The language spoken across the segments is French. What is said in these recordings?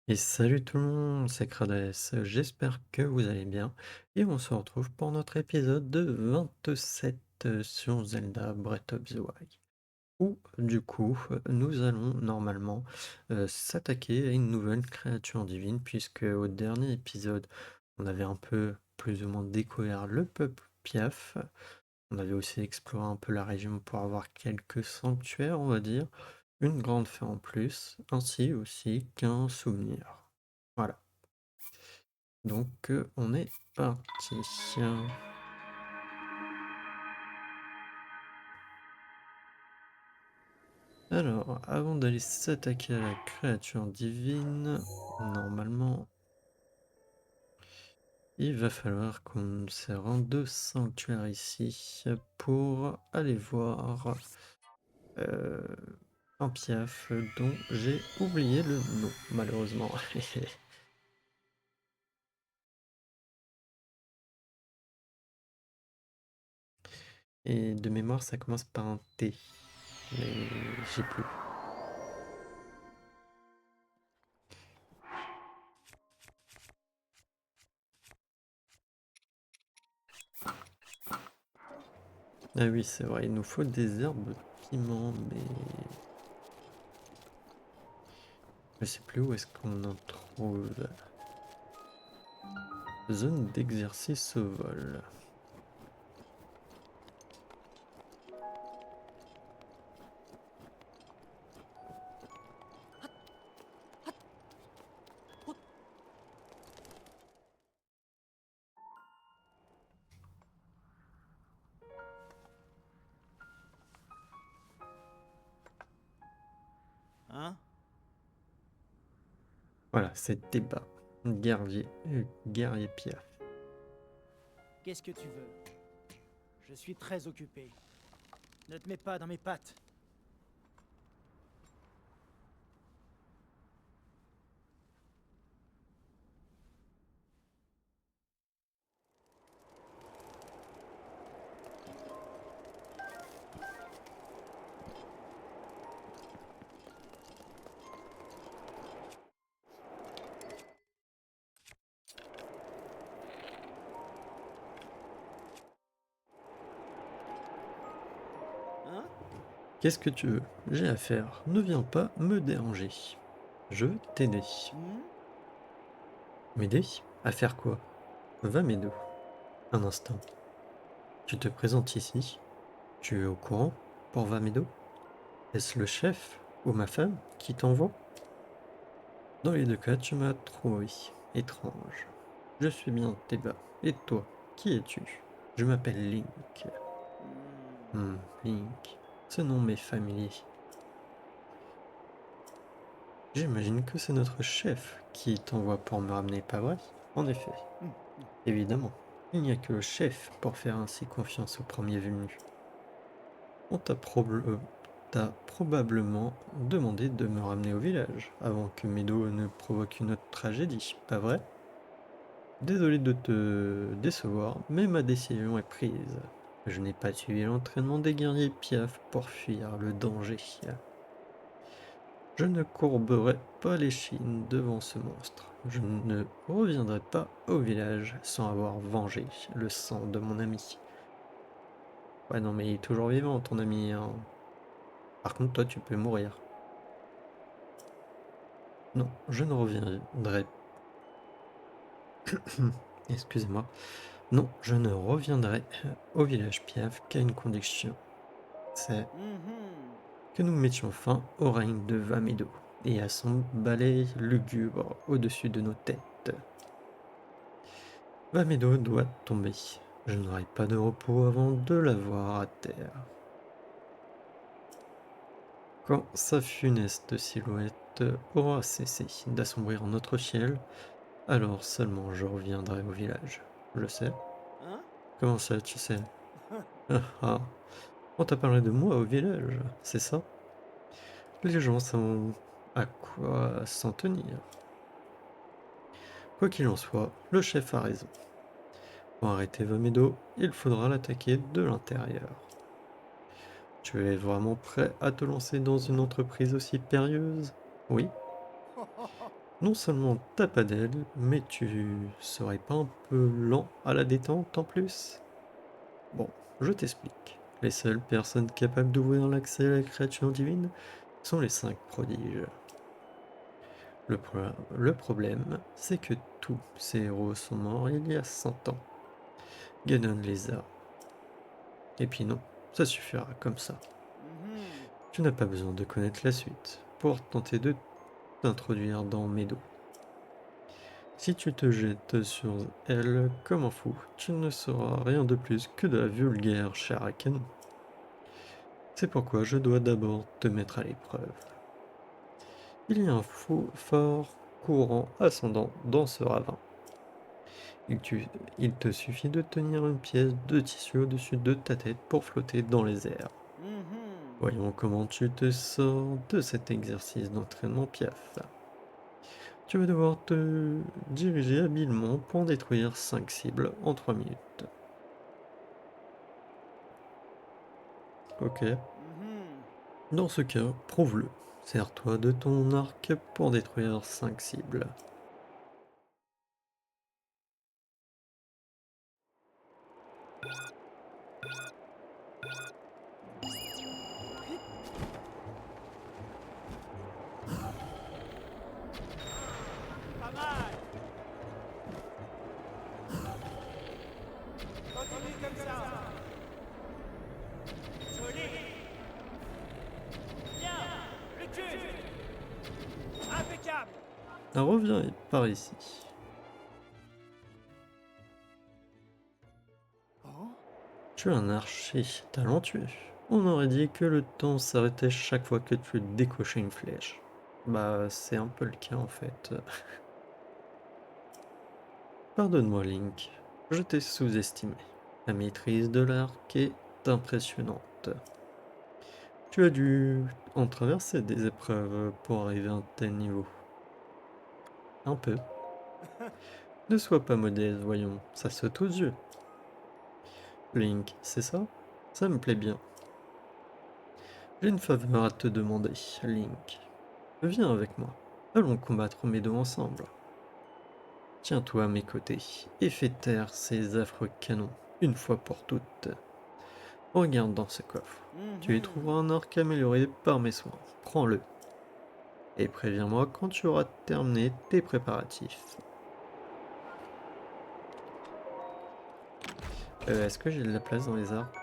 Et salut tout le monde, c'est Crades, j'espère que vous allez bien et on se retrouve pour notre épisode de 27 sur Zelda Breath of the Wild où du coup nous allons normalement s'attaquer à une nouvelle créature divine puisque au dernier épisode on avait un peu plus ou moins découvert le peuple Piaf, on avait aussi exploré un peu la région pour avoir quelques sanctuaires on va dire, une grande fée en plus, ainsi aussi qu'un souvenir. Voilà. Donc on est parti. Alors, avant d'aller s'attaquer à la créature divine, normalement, il va falloir qu'on se rende deux sanctuaires ici pour aller voir euh, un piaf dont j'ai oublié le nom, malheureusement. Et de mémoire, ça commence par un T, mais j'ai plus. Ah oui, c'est vrai, il nous faut des herbes piment, mais je sais plus où est-ce qu'on en trouve. Zone d'exercice au vol. Hein? Voilà, c'est débat. Guerrier, guerrier Piaf. Qu'est-ce que tu veux? Je suis très occupé. Ne te mets pas dans mes pattes. Hein? Qu'est-ce que tu veux? J'ai affaire. Ne viens pas me déranger. Je veux t'aider. Hmm? M'aider? À faire quoi? Va m'aider. Un instant. Tu te présentes ici. Tu es au courant pour Vamedo? Est-ce le chef ou ma femme qui t'envoie? Dans les deux cas, tu m'as trouvé étrange. Je suis bien Théba. Et toi, qui es-tu? Je m'appelle Link. Hmm. Link. Ce nom m'est familier. J'imagine que c'est notre chef qui t'envoie pour me ramener, pas vrai? En effet, Hmm. Hmm. évidemment. Il n'y a que le chef pour faire ainsi confiance au premier venu. On t'a probablement demandé de me ramener au village avant que Medo ne provoque une autre tragédie, pas vrai? Désolé de te décevoir, mais ma décision est prise. Je n'ai pas suivi l'entraînement des guerriers Piaf pour fuir le danger. Je ne courberai pas l'échine devant ce monstre. Je ne reviendrai pas au village sans avoir vengé le sang de mon ami. Ouais, non, mais il est toujours vivant, ton ami, hein. Par contre, toi, tu peux mourir. Non, je ne reviendrai. Excusez-moi. Non, je ne reviendrai au village Piaf qu'à une condition. C'est Mhm. que nous mettions fin au règne de Vamedo et à son balai lugubre au-dessus de nos têtes. Vamedo doit tomber. Je n'aurai pas de repos avant de la voir à terre. Quand sa funeste silhouette aura cessé d'assombrir notre ciel, alors seulement je reviendrai au village. Je sais. Hein? Comment ça, tu sais? Ah ah. On t'a parlé de moi au village, c'est ça? Les gens savent à quoi s'en tenir. Quoi qu'il en soit, le chef a raison. Pour arrêter Vamedo, il faudra l'attaquer de l'intérieur. Tu es vraiment prêt à te lancer dans une entreprise aussi périlleuse? Oui? Non seulement t'as pas d'aile, mais tu serais pas un peu lent à la détente en plus? Bon, je t'explique. Les seules personnes capables d'ouvrir l'accès à la créature divine sont les 5 prodiges. Le problème, c'est que tous ces héros sont morts il y a 100 ans. Ganon les a. Et puis non, ça suffira comme ça. Mhm. Tu n'as pas besoin de connaître la suite pour tenter de t'introduire dans Meadow. Si tu te jettes sur elle comme un fou, tu ne seras rien de plus que de la vulgaire chair à canon. C'est pourquoi je dois d'abord te mettre à l'épreuve. Il y a un fort courant ascendant dans ce ravin. Il te suffit de tenir une pièce de tissu au-dessus de ta tête pour flotter dans les airs. Mhm. Voyons comment tu te sors de cet exercice d'entraînement Piaf. Tu vas devoir te diriger habilement pour détruire 5 cibles en 3 minutes. Ok. Mhm. Dans ce cas, prouve-le. Sers-toi de ton arc pour détruire 5 cibles. Pas mal. Continue comme ça. Joli. Bien. Recule. Impeccable. Reviens par ici. Oh. Tu es un archer talentueux. On aurait dit que le temps s'arrêtait chaque fois que tu décochais une flèche. Bah, c'est un peu le cas en fait. Pardonne-moi, Link. Je t'ai sous-estimé. La maîtrise de l'arc est impressionnante. Tu as dû en traverser des épreuves pour arriver à un tel niveau. Un peu. Ne sois pas modeste, voyons, ça saute aux yeux. Link, c'est ça? Ça me plaît bien. J'ai une faveur à te demander, Link. Viens avec moi. Allons combattre mes deux ensemble. Tiens-toi à mes côtés et fais taire ces affreux canons, une fois pour toutes. Regarde dans ce coffre. Tu y Mhm. trouveras un arc amélioré par mes soins. Prends-le. Et préviens-moi quand tu auras terminé tes préparatifs. Est-ce que j'ai de la place dans les arcs?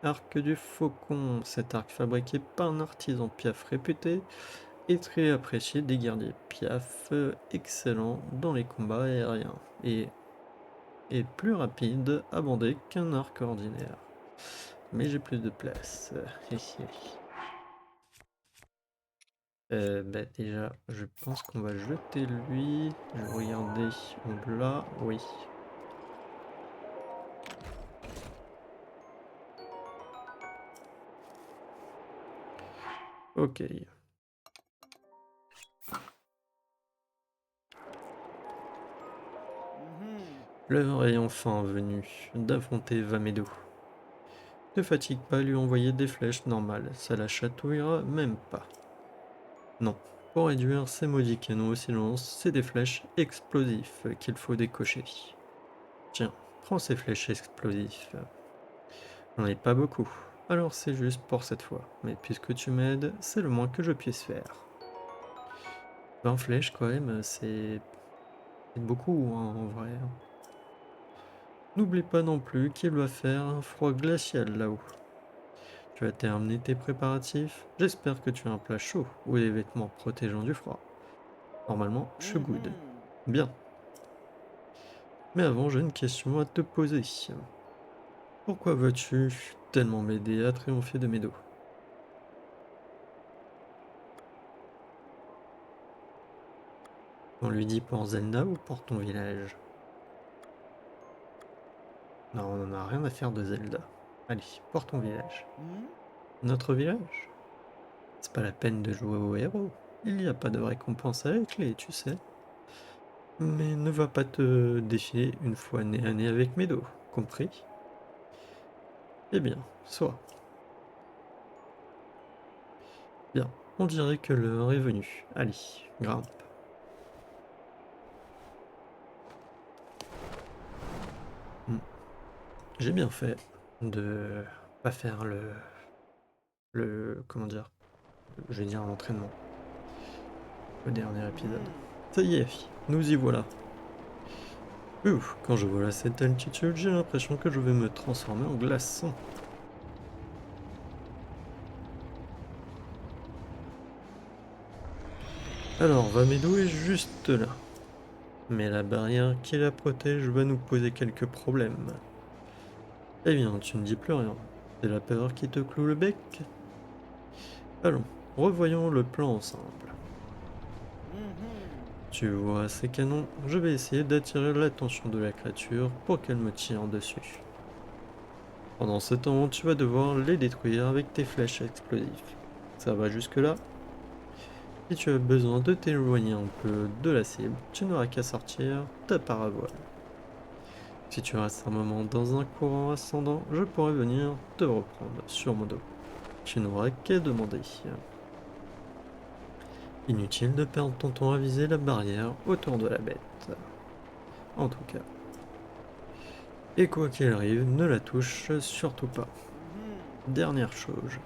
Arc du Faucon, cet arc fabriqué par un artisan Piaf réputé est très apprécié des guerriers Piaf, excellent dans les combats aériens et est plus rapide à bander qu'un arc ordinaire. Mais j'ai plus de place. Bah déjà, je pense qu'on va jeter lui. Je vais regarder en bas. Oui. Ok. Mhm. L'heure est enfin venue d'affronter Vamedo. Ne fatigue pas à lui envoyer des flèches normales, ça la chatouillera même pas. Non, pour réduire ces maudits canons au silence, c'est des flèches explosifs qu'il faut décocher. Tiens, prends ces flèches explosifs. J'en ai pas beaucoup, alors c'est juste pour cette fois. Mais puisque tu m'aides, c'est le moins que je puisse faire. 20 flèches quand même, c'est beaucoup hein, en vrai. N'oublie pas non plus qu'il va faire un froid glacial là-haut. Tu as terminé tes préparatifs? J'espère que tu as un plat chaud ou des vêtements protégeant du froid. Normalement, je suis good. Mhm. Bien. Mais avant, j'ai une question à te poser. Pourquoi veux-tu tellement m'aider à triompher de mes dos? On lui dit pour Zelda ou pour ton village? Non, on n'en a rien à faire de Zelda. Allez, pour ton village. Mhm. Notre village? C'est pas la peine de jouer au héros. Il n'y a pas de récompense à la clé, tu sais. Mais ne va pas te défiler une fois nez à nez avec Medo, compris? Eh bien, soit. Bien, on dirait que l'heure est venue. Allez, grimpe. J'ai bien fait de pas faire le comment dire? Je vais dire l'entraînement, le dernier épisode. Ça y est, nous y voilà. Ouf, quand je vole à cette altitude, j'ai l'impression que je vais me transformer en glaçon. Alors, Vamedo est juste là. Mais la barrière qui la protège va nous poser quelques problèmes. Eh bien, tu ne dis plus rien. C'est la peur qui te cloue le bec? Allons, revoyons le plan ensemble. Tu vois ces canons? Je vais essayer d'attirer l'attention de la créature pour qu'elle me tire dessus. Pendant ce temps, tu vas devoir les détruire avec tes flèches explosives. Ça va jusque-là? Si tu as besoin de t'éloigner un peu de la cible, tu n'auras qu'à sortir ta paravoile. Si tu restes un moment dans un courant ascendant, je pourrai venir te reprendre sur mon dos. Tu n'auras qu'à demander. Inutile de perdre ton temps à viser la barrière autour de la bête. En tout cas. Et quoi qu'il arrive, ne la touche surtout pas. Dernière chose.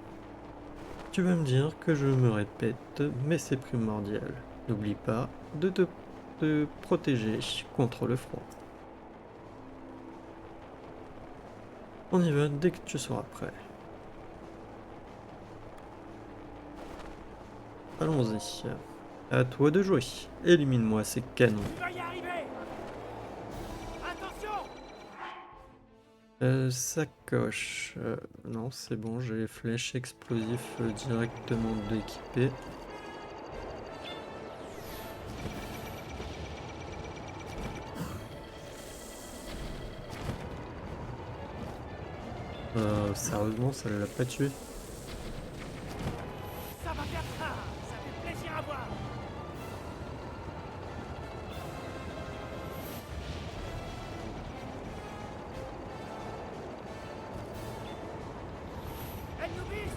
Tu vas me dire que je me répète, mais c'est primordial. N'oublie pas de te protéger contre le froid. On y va dès que tu seras prêt. Allons-y. À toi de jouer. Élimine-moi ces canons. Tu vas y arriver. Attention. Sacoche. Non, c'est bon, j'ai les flèches explosives directement équipées. Sérieusement, ça l'a pas tué. Ça va faire ça. Ça fait plaisir à voir. Elle nous vise.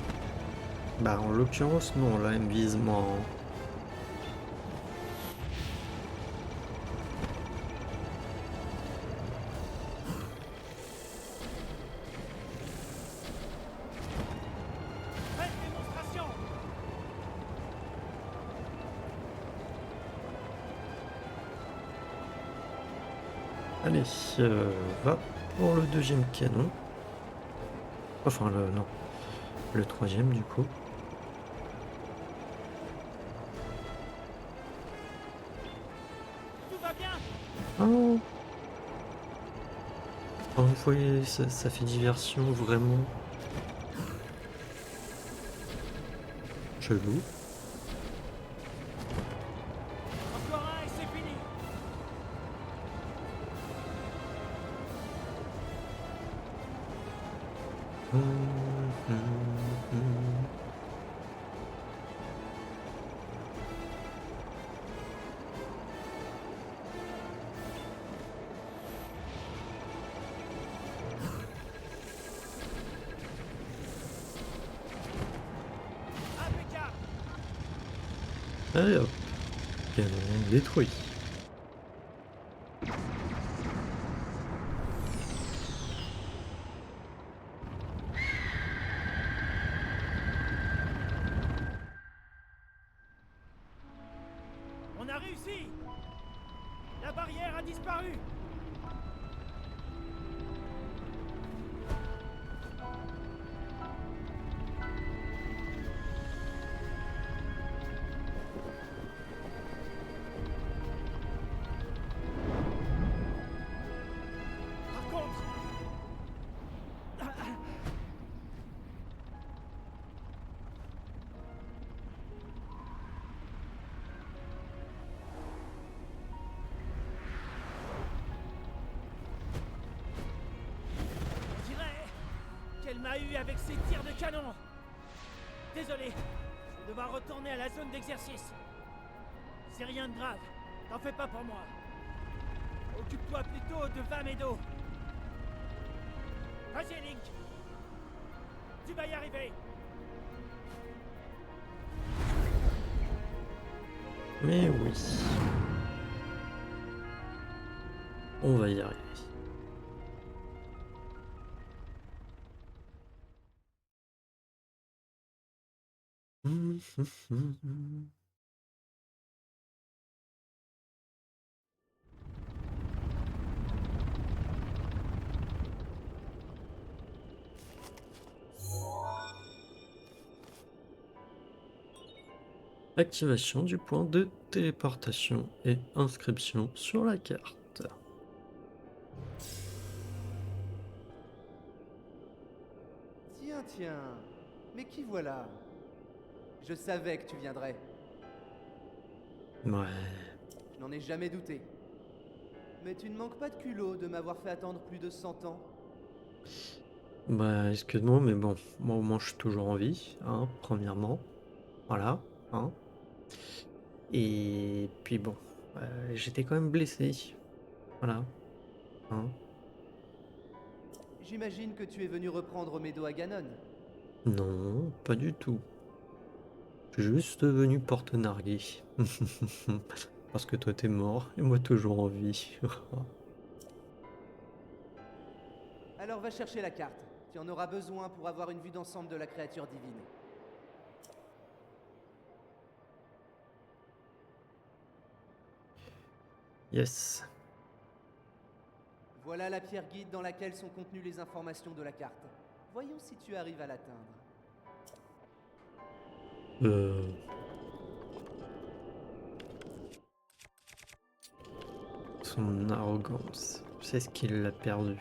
Bah, en l'occurrence, non, là, elle me vise moi, hein. Faites démonstration. Allez, va pour le deuxième canon. Enfin, non, le troisième du coup. Tout va bien. Oh, encore une fois, ça fait diversion, vraiment. Chelou. Encore un et c'est fini. Impeccable. Allez hop, canon détruit. On a réussi. La barrière a disparu. Par contre, on dirait qu'elle m'a eu avec ses tirs de canon. Désolé, je vais devoir retourner à la zone d'exercice. C'est rien de grave, t'en fais pas pour moi. Occupe-toi plutôt de Vamedo. Vas-y, Link. Tu vas y arriver. Mais oui. On va y arriver. Activation du point de téléportation et inscription sur la carte. Tiens, tiens, mais qui voilà? Je savais que tu viendrais, Ouais, je n'en ai jamais douté. Mais tu ne manques pas de culot de m'avoir fait attendre plus de 100 ans. bah excuse-moi, mais bon, moi au moins je suis toujours en vie, hein, premièrement. Voilà, hein. Et puis bon, j'étais quand même blessé. Voilà, hein. J'imagine que tu es venu reprendre Médo à Ganon. Non, pas du tout. Je suis juste venu porte-narguer. Parce que toi t'es mort et moi toujours en vie. Alors va chercher la carte. Tu en auras besoin pour avoir une vue d'ensemble de la créature divine. Yes. Voilà la pierre guide dans laquelle sont contenues les informations de la carte. Voyons si tu arrives à l'atteindre. Euh... Son arrogance, c'est ce qui l'a perdu.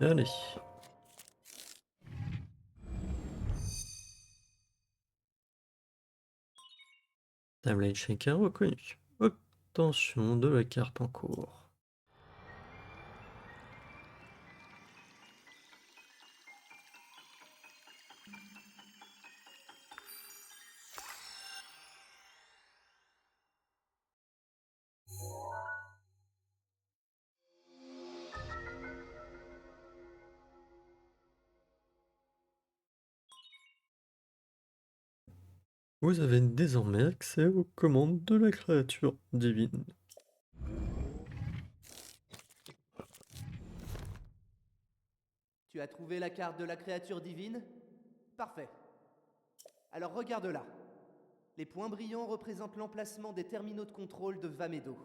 Allez. Timeline shaker reconnu. Obtention de la carte en cours. Vous avez désormais accès aux commandes de la créature divine. Tu as trouvé la carte de la créature divine? Parfait. Alors regarde-la. Les points brillants représentent l'emplacement des terminaux de contrôle de Vamedo.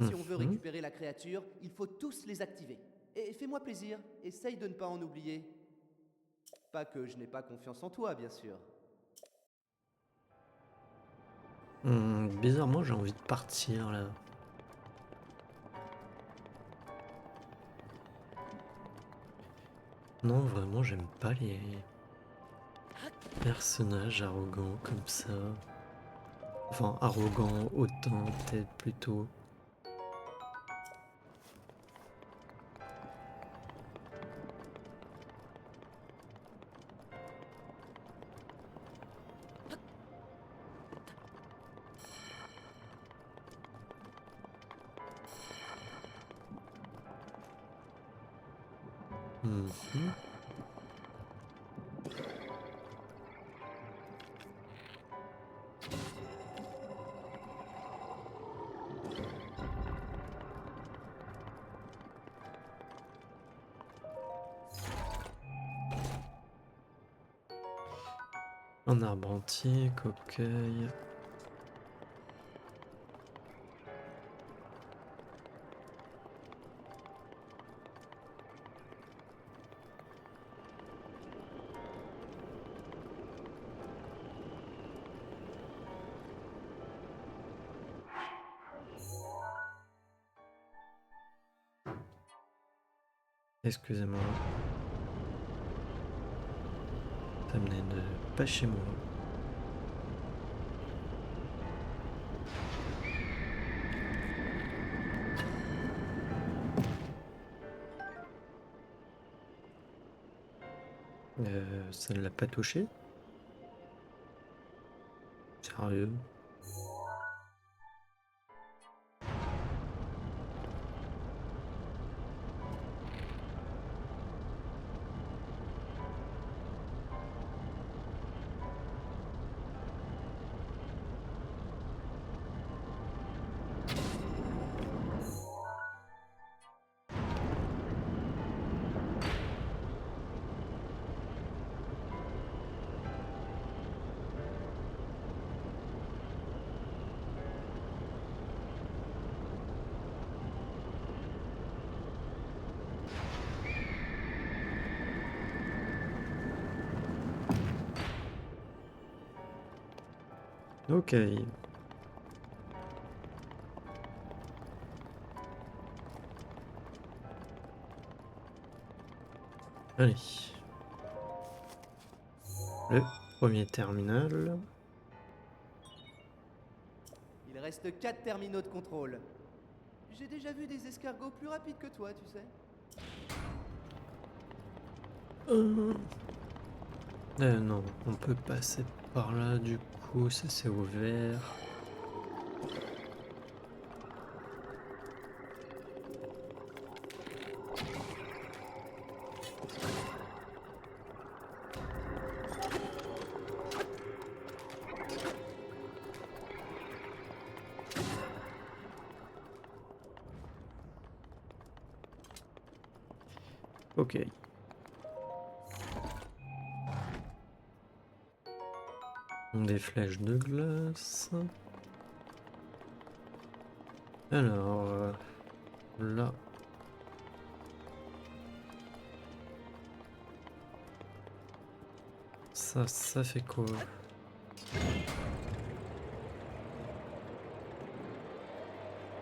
Si on veut Mhm. récupérer la créature, il faut tous les activer. Et fais-moi plaisir, essaye de ne pas en oublier. Pas que je n'ai pas confiance en toi, bien sûr. Bizarrement, j'ai envie de partir là. Non, vraiment, j'aime pas les personnages arrogants comme ça. Enfin, arrogants, hautains, peut-être plutôt. Mhm. Un arbre entier, coqueuil. Excusez-moi. Ça venait de pas chez moi. Ça ne l'a pas touché? Sérieux? Ok. Allez. Le premier terminal. Il reste 4 terminaux de contrôle. J'ai déjà vu des escargots plus rapides que toi, tu sais. Non, on peut passer par là, du coup, ça c'est ouvert. Ok. Des flèches de glace. Alors, là. Ça fait quoi?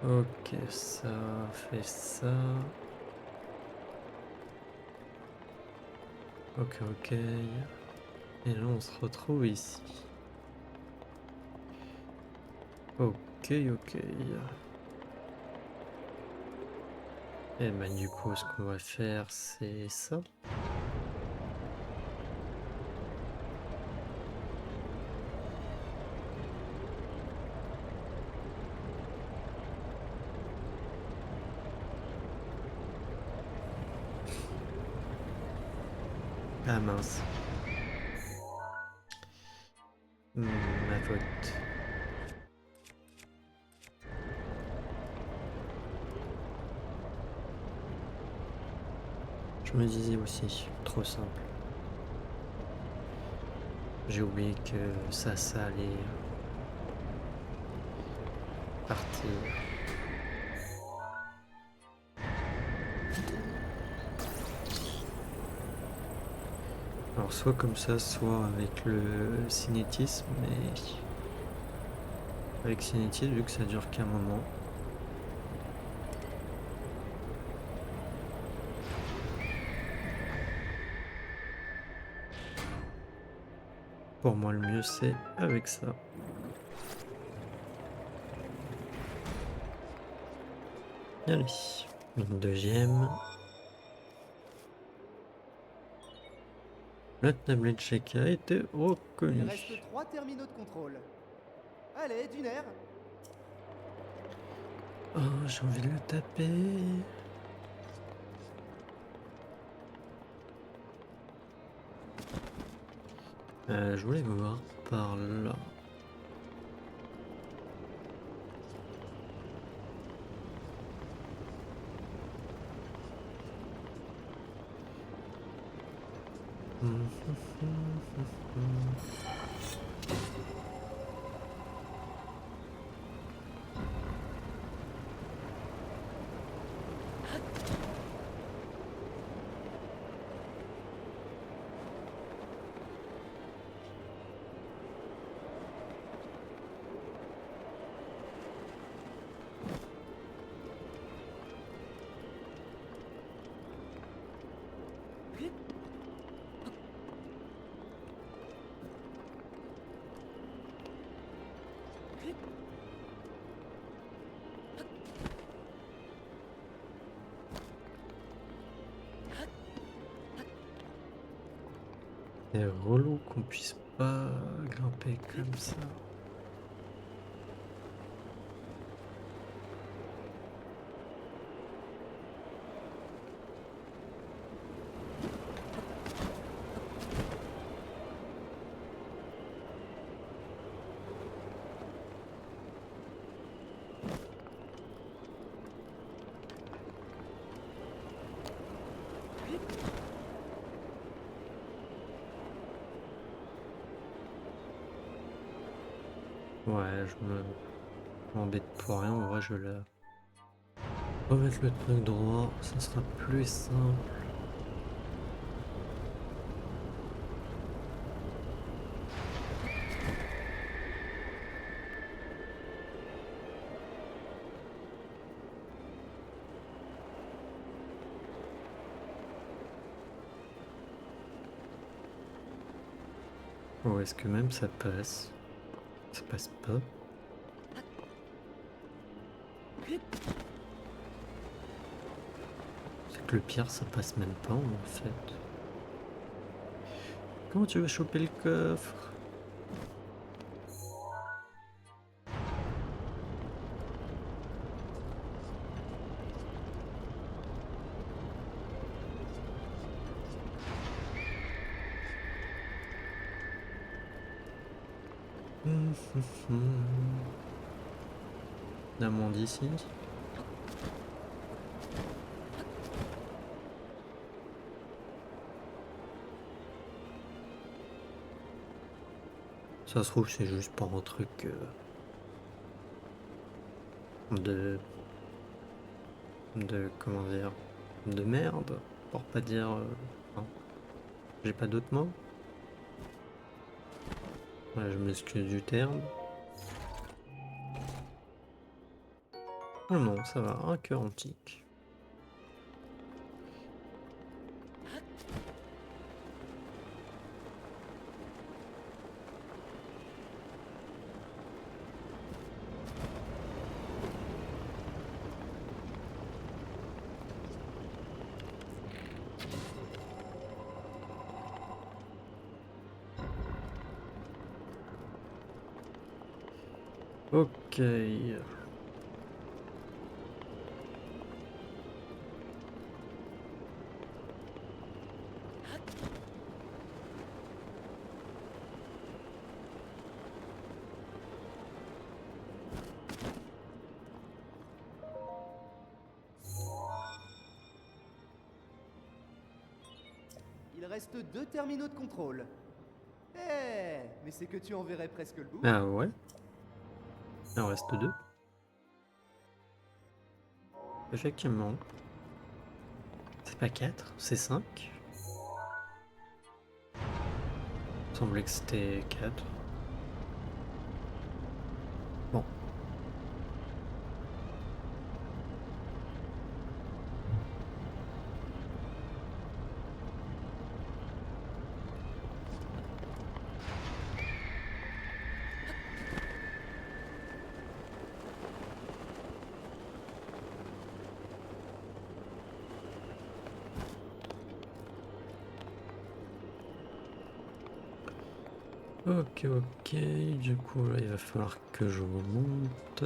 Ok, ça fait ça. Ok, ok. Et là, on se retrouve ici. Ok, ok. Et ben du coup, ce qu'on va faire, c'est ça. Ah mince. Ma faute. Je me disais aussi, trop simple. J'ai oublié que ça allait partir. Alors soit comme ça, soit avec le cinétisme, mais avec cinétisme, vu que ça dure qu'un moment. Pour moi, le mieux, c'est avec ça. Allez, une deuxième. La tablette chèque a été Il reconnue. reste 3 terminaux de contrôle. Allez, d'une air. Oh, j'ai envie de le taper. Je voulais voir par là. C'est relou qu'on puisse pas grimper comme ça. Ouais, je m'embête pour rien, en vrai je vais remettre le truc droit, ça sera plus simple. Oh, est-ce que même ça passe? Ça passe pas? C'est que le pire, ça passe même pas en fait. Comment tu veux choper le coffre? L'amende ici. Ça se trouve, c'est juste pour un truc de comment dire, de merde, pour pas dire, non, j'ai pas d'autres mots. Ouais, je m'excuse du terme. Oh non, ça va, un cœur antique. Ok. Il reste 2 terminaux de contrôle. Eh, mais c'est que tu en verrais presque le bout. Ah ouais? Il en reste deux. Effectivement. C'est pas 4, c'est 5. Il semblait que c'était 4. Bon. Ok, ok. Du coup, là, il va falloir que je remonte.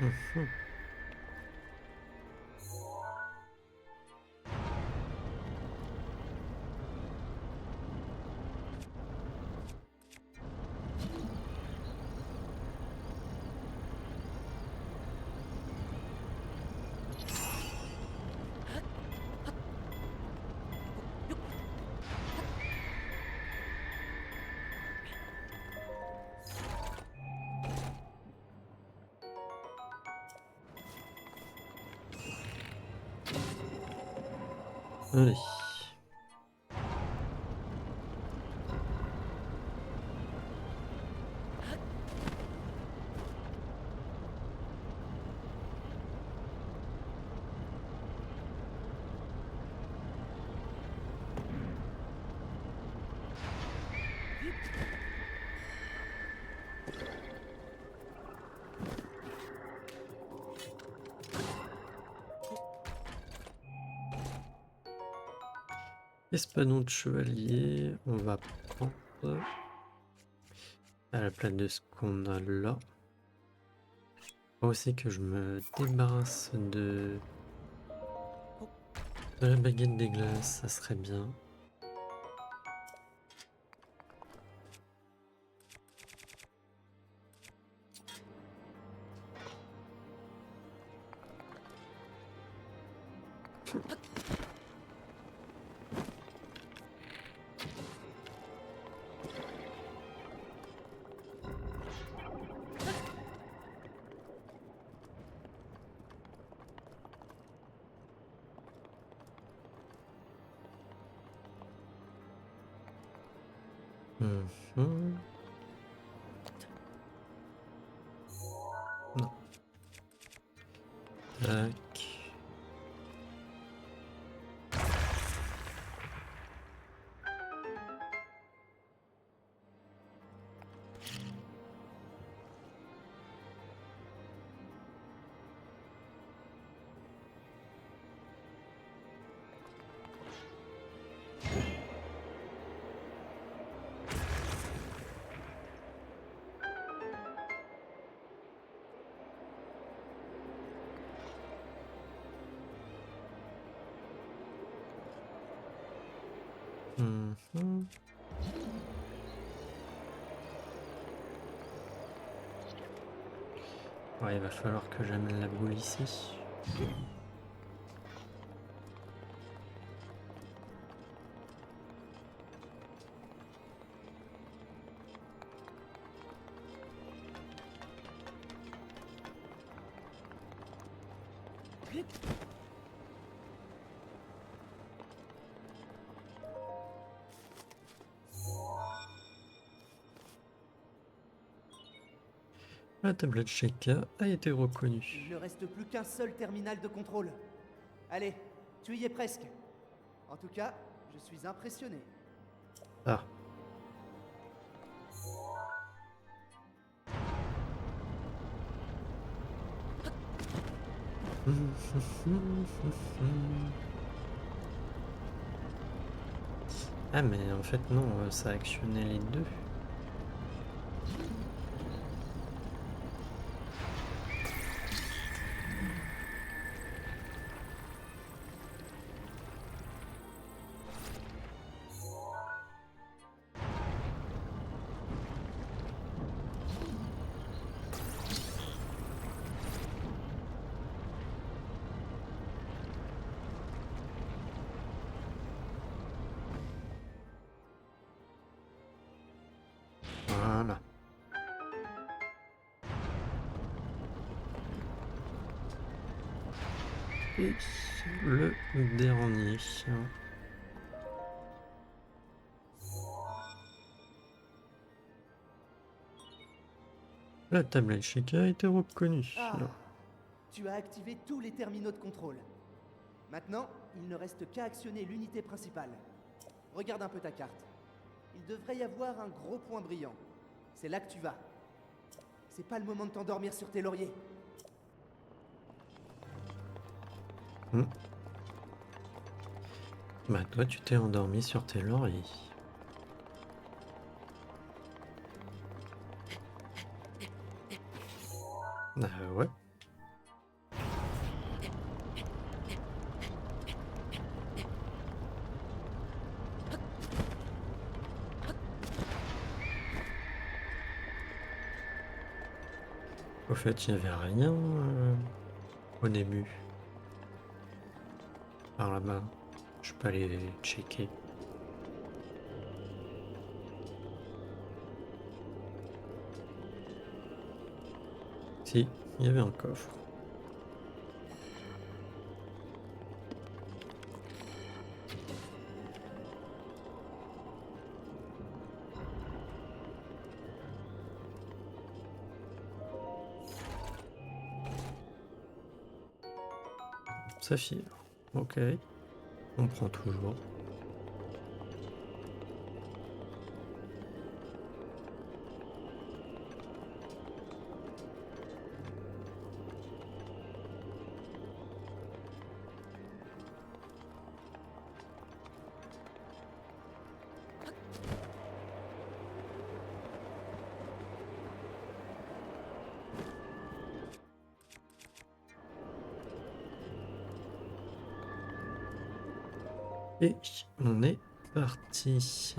Mhm. Allez. Espadon de chevalier, on va prendre à la place de ce qu'on a là. Faut aussi que je me débarrasse de la baguette des glaces, ça serait bien. Mhm. Non. Tac. Mhm. Ouais, il va falloir que j'amène la boule ici. La tablette Sheikah a été Il reconnue. ne reste plus qu'un seul terminal de contrôle. Allez, tu y es presque. En tout cas, je suis impressionné. Ah. Ah mais en fait non, ça a actionné les deux. Voilà. Et le dernier. La tablette Sheikah a été reconnue. Ah, tu as activé tous les terminaux de contrôle. Maintenant, il ne reste qu'à actionner l'unité principale. Regarde un peu ta carte. Il devrait y avoir un gros point brillant. C'est là que tu vas. C'est pas le moment de t'endormir sur tes lauriers. Bah toi tu t'es endormi sur tes lauriers. Ouais. Au fait, il n'y avait rien au début. Par là-bas. Je peux aller checker. Si, il y avait un coffre. Saphir. Ok. On prend toujours. Et on est parti.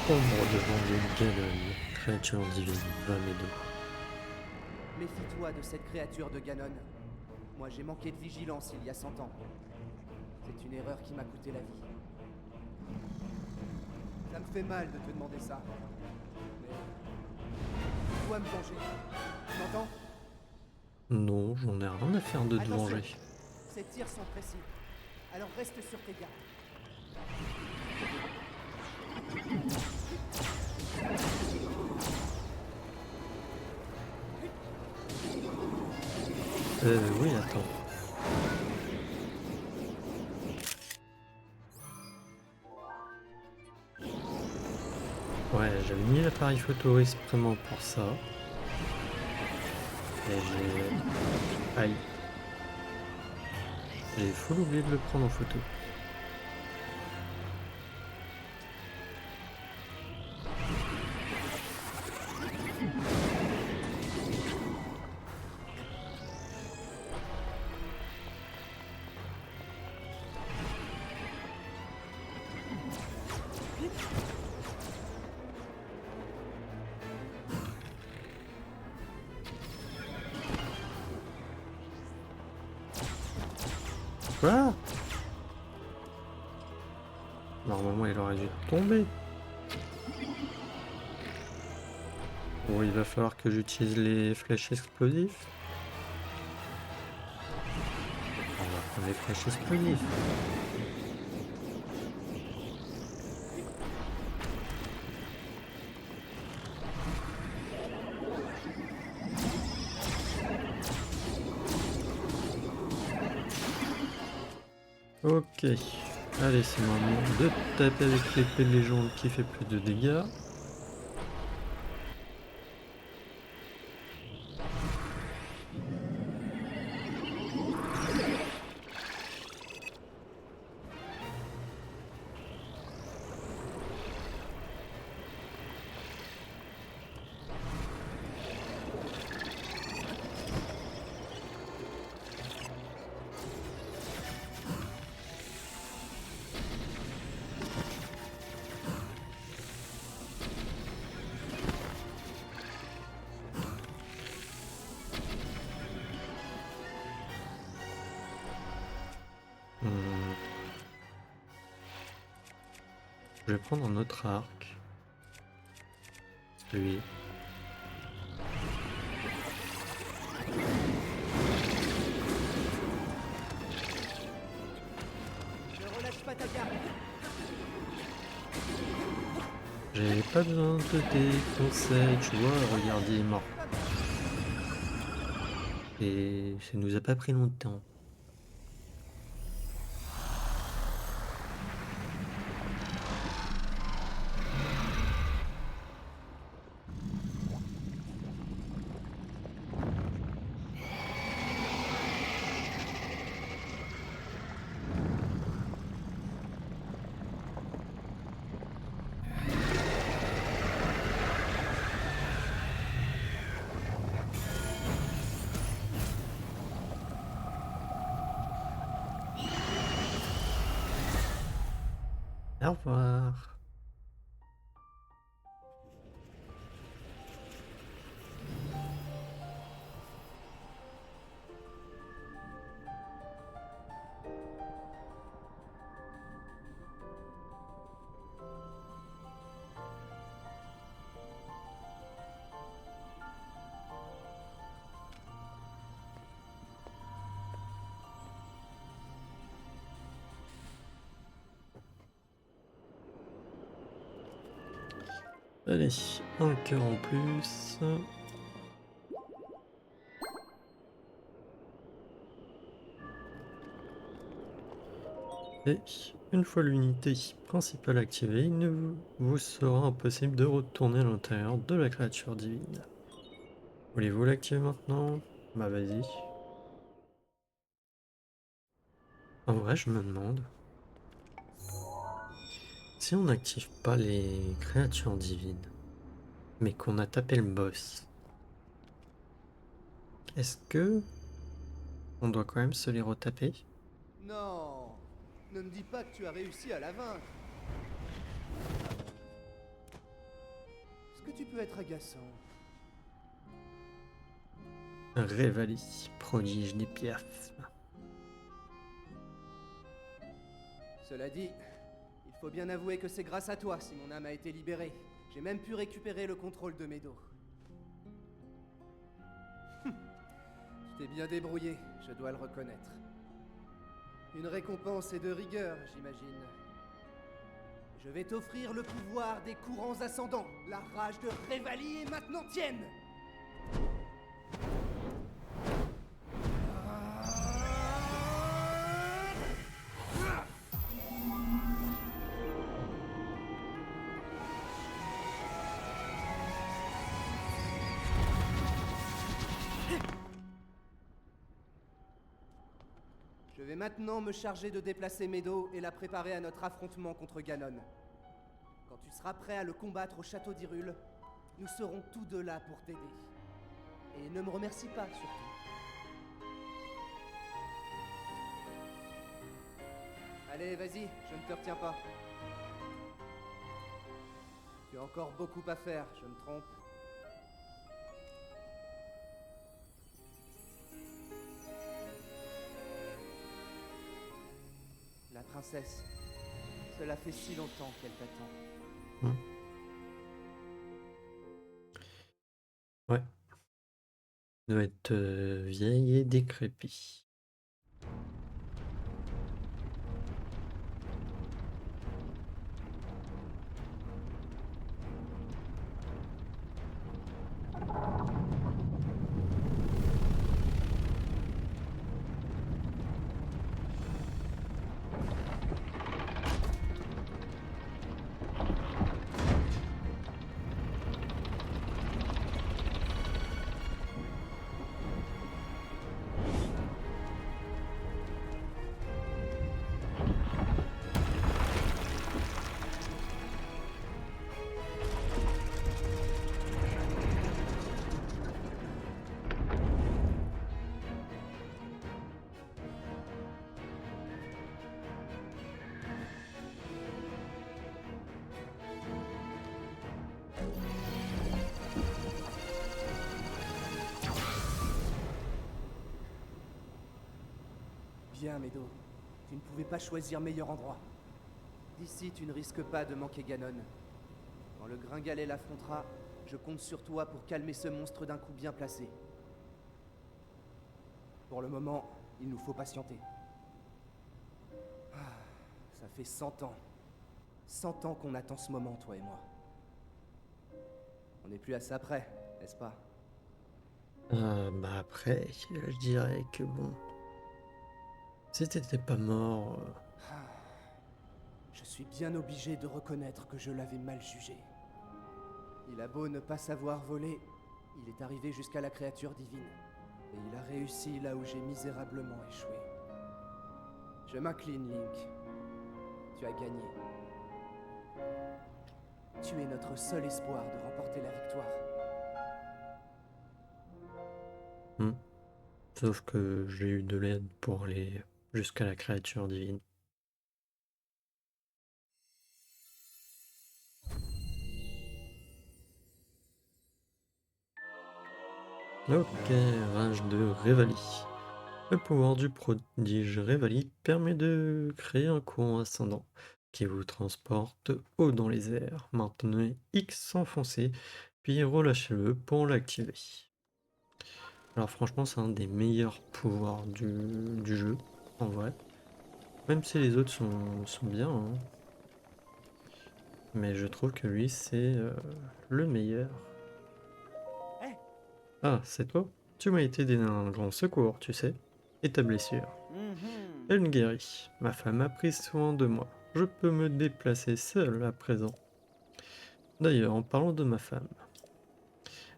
Ombre devant les Ganon, créature divine, Vamedo. Méfie-toi de cette créature de Ganon. Moi j'ai manqué de vigilance il y a 100 ans. C'est une erreur qui m'a coûté la vie. Ça me fait mal de te demander ça. Mais... je dois me venger. Tu m'entends? Non, j'en ai rien à faire de te Attention, venger. ces tirs sont précis. Alors reste sur tes gardes. Oui, attends. Ouais, j'avais mis l'appareil photo exprès pour ça. Et j'ai... Aïe. J'ai full oublié de le prendre en photo. Quoi? Normalement, il aurait dû tomber. Bon, il va falloir que j'utilise les flèches explosives. On va prendre les flèches explosives. Ok. Allez, c'est le moment de taper avec l'épée de légende qui fait plus de dégâts. Hmm. Je vais prendre un autre arc. Lui. Ne relâche pas ta garde. J'ai pas besoin de tes conseils, tu vois, regarde, il est mort. Et ça nous a pas pris longtemps. Au revoir. Allez, un cœur en plus. Et une fois l'unité principale activée, il ne vous sera impossible de retourner à l'intérieur de la créature divine. Voulez-vous l'activer maintenant? Bah vas-y. En vrai, je me demande, si on n'active pas les créatures divines, mais qu'on a tapé le boss, est-ce que on doit quand même se les retaper? Non, ne me dis pas que tu as réussi à la vaincre. Est-ce que tu peux être agaçant? Révali, prodige des piafs. Cela dit, il faut bien avouer que c'est grâce à toi si mon âme a été libérée. J'ai même pu récupérer le contrôle de Meadow. Tu t'es bien débrouillé, je dois le reconnaître. Une récompense et de rigueur, j'imagine. Je vais t'offrir le pouvoir des courants ascendants. La rage de Révalie est maintenant tienne. Je vais maintenant me charger de déplacer Meadow et la préparer à notre affrontement contre Ganon. Quand tu seras prêt à le combattre au château d'Hyrule, nous serons tous deux là pour t'aider. Et ne me remercie pas, surtout. Allez, vas-y, je ne te retiens pas. Tu as encore beaucoup à faire, je me trompe. La princesse, cela fait si longtemps qu'elle t'attend. Hmm. Ouais, il doit être vieille et décrépit. Bien, Meadow. Tu ne pouvais pas choisir meilleur endroit. D'ici, tu ne risques pas de manquer Ganon. Quand le Gringalet l'affrontera, je compte sur toi pour calmer ce monstre d'un coup bien placé. Pour le moment, il nous faut patienter. Ça fait 100 ans. 100 ans qu'on attend ce moment, toi et moi. On n'est plus à ça près, n'est-ce pas? Bah après, je dirais que bon, si t'étais pas mort, Je suis bien obligé de reconnaître que je l'avais mal jugé. Il a beau ne pas savoir voler, il est arrivé jusqu'à la créature divine. Et il a réussi là où j'ai misérablement échoué. Je m'incline, Link. Tu as gagné. Tu es notre seul espoir de remporter la victoire. hmm. Sauf que j'ai eu de l'aide pour aller jusqu'à la créature divine. Ok, rage de Révali. Le pouvoir du prodige Révali permet de créer un courant ascendant qui vous transporte haut dans les airs. Maintenez X sans foncer, puis relâchez-le pour l'activer. Alors franchement, c'est un des meilleurs pouvoirs du jeu, en vrai. Même si les autres sont bien, hein. Mais je trouve que lui, c'est le meilleur. Hé, Ah, c'est toi? Tu m'as été d'un grand secours, tu sais. Et ta blessure? Elle guérit. Ma femme a pris soin de moi. Je peux me déplacer seul à présent. D'ailleurs, en parlant de ma femme,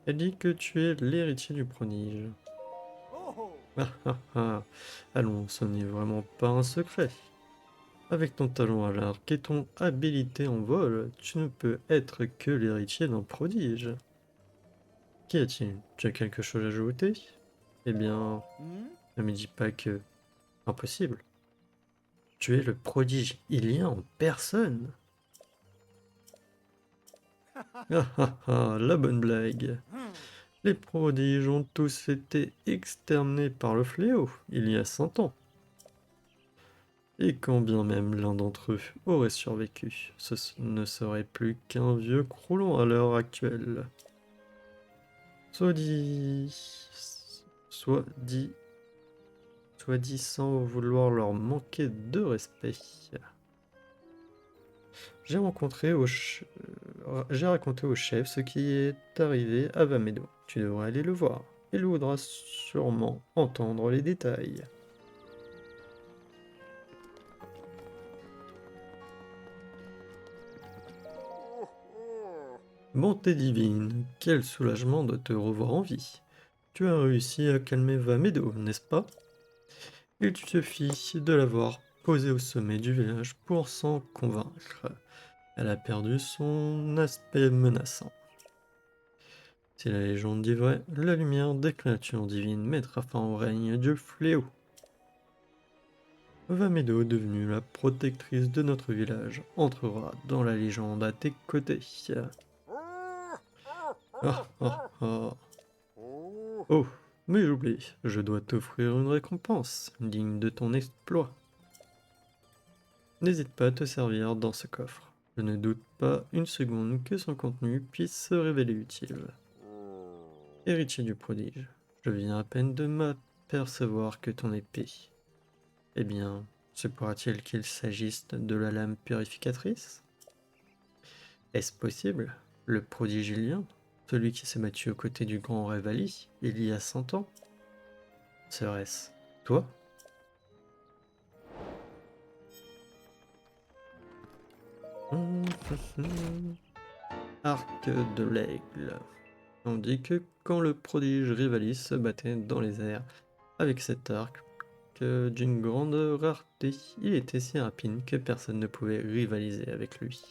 elle dit que tu es l'héritier du prodige. Oh, Ah ah ah. Allons, ce n'est vraiment pas un secret. Avec ton talent à l'arc et ton habilité en vol, tu ne peux être que l'héritier d'un prodige. Qu'y a-t-il? Tu as quelque chose à ajouter? Eh bien, ne me dis pas que... Impossible. Tu es le prodige Ilien en personne. Ah ah ah, la bonne blague. Les prodiges ont tous été exterminés par le fléau il y a 100 ans. Et quand bien même l'un d'entre eux aurait survécu, ne serait plus qu'un vieux croulant à l'heure actuelle. Soit dit... Soit dit... Soit dit sans vouloir leur manquer de respect. J'ai j'ai raconté au chef ce qui est arrivé à Vamedo. Tu devrais aller le voir. Il voudra sûrement entendre les détails. Bonté divine, quel soulagement de te revoir en vie. Tu as réussi à calmer Vamedo, n'est-ce pas? Il suffit de l'avoir posée au sommet du village pour s'en convaincre. Elle a perdu son aspect menaçant. Si la légende dit vrai, la lumière des créatures divines mettra fin au règne du fléau. Vamedo, devenue la protectrice de notre village, entrera dans la légende à tes côtés. Ah ah ah. Oh, mais j'oublie, je dois t'offrir une récompense digne de ton exploit. N'hésite pas à te servir dans ce coffre. Je ne doute pas une seconde que son contenu puisse se révéler utile. Héritier du prodige, je viens à peine de m'apercevoir que ton épée... Eh bien, se pourra-t-il qu'il s'agisse de la lame purificatrice? Est-ce possible? Le prodige Ilien? Celui qui s'est battu aux côtés du grand Revali il y a 100 ans? Serait-ce toi? Arc de l'aigle. On dit que quand le prodige Rivalis se battait dans les airs avec cet arc, que d'une grande rareté, il était si rapide que personne ne pouvait rivaliser avec lui.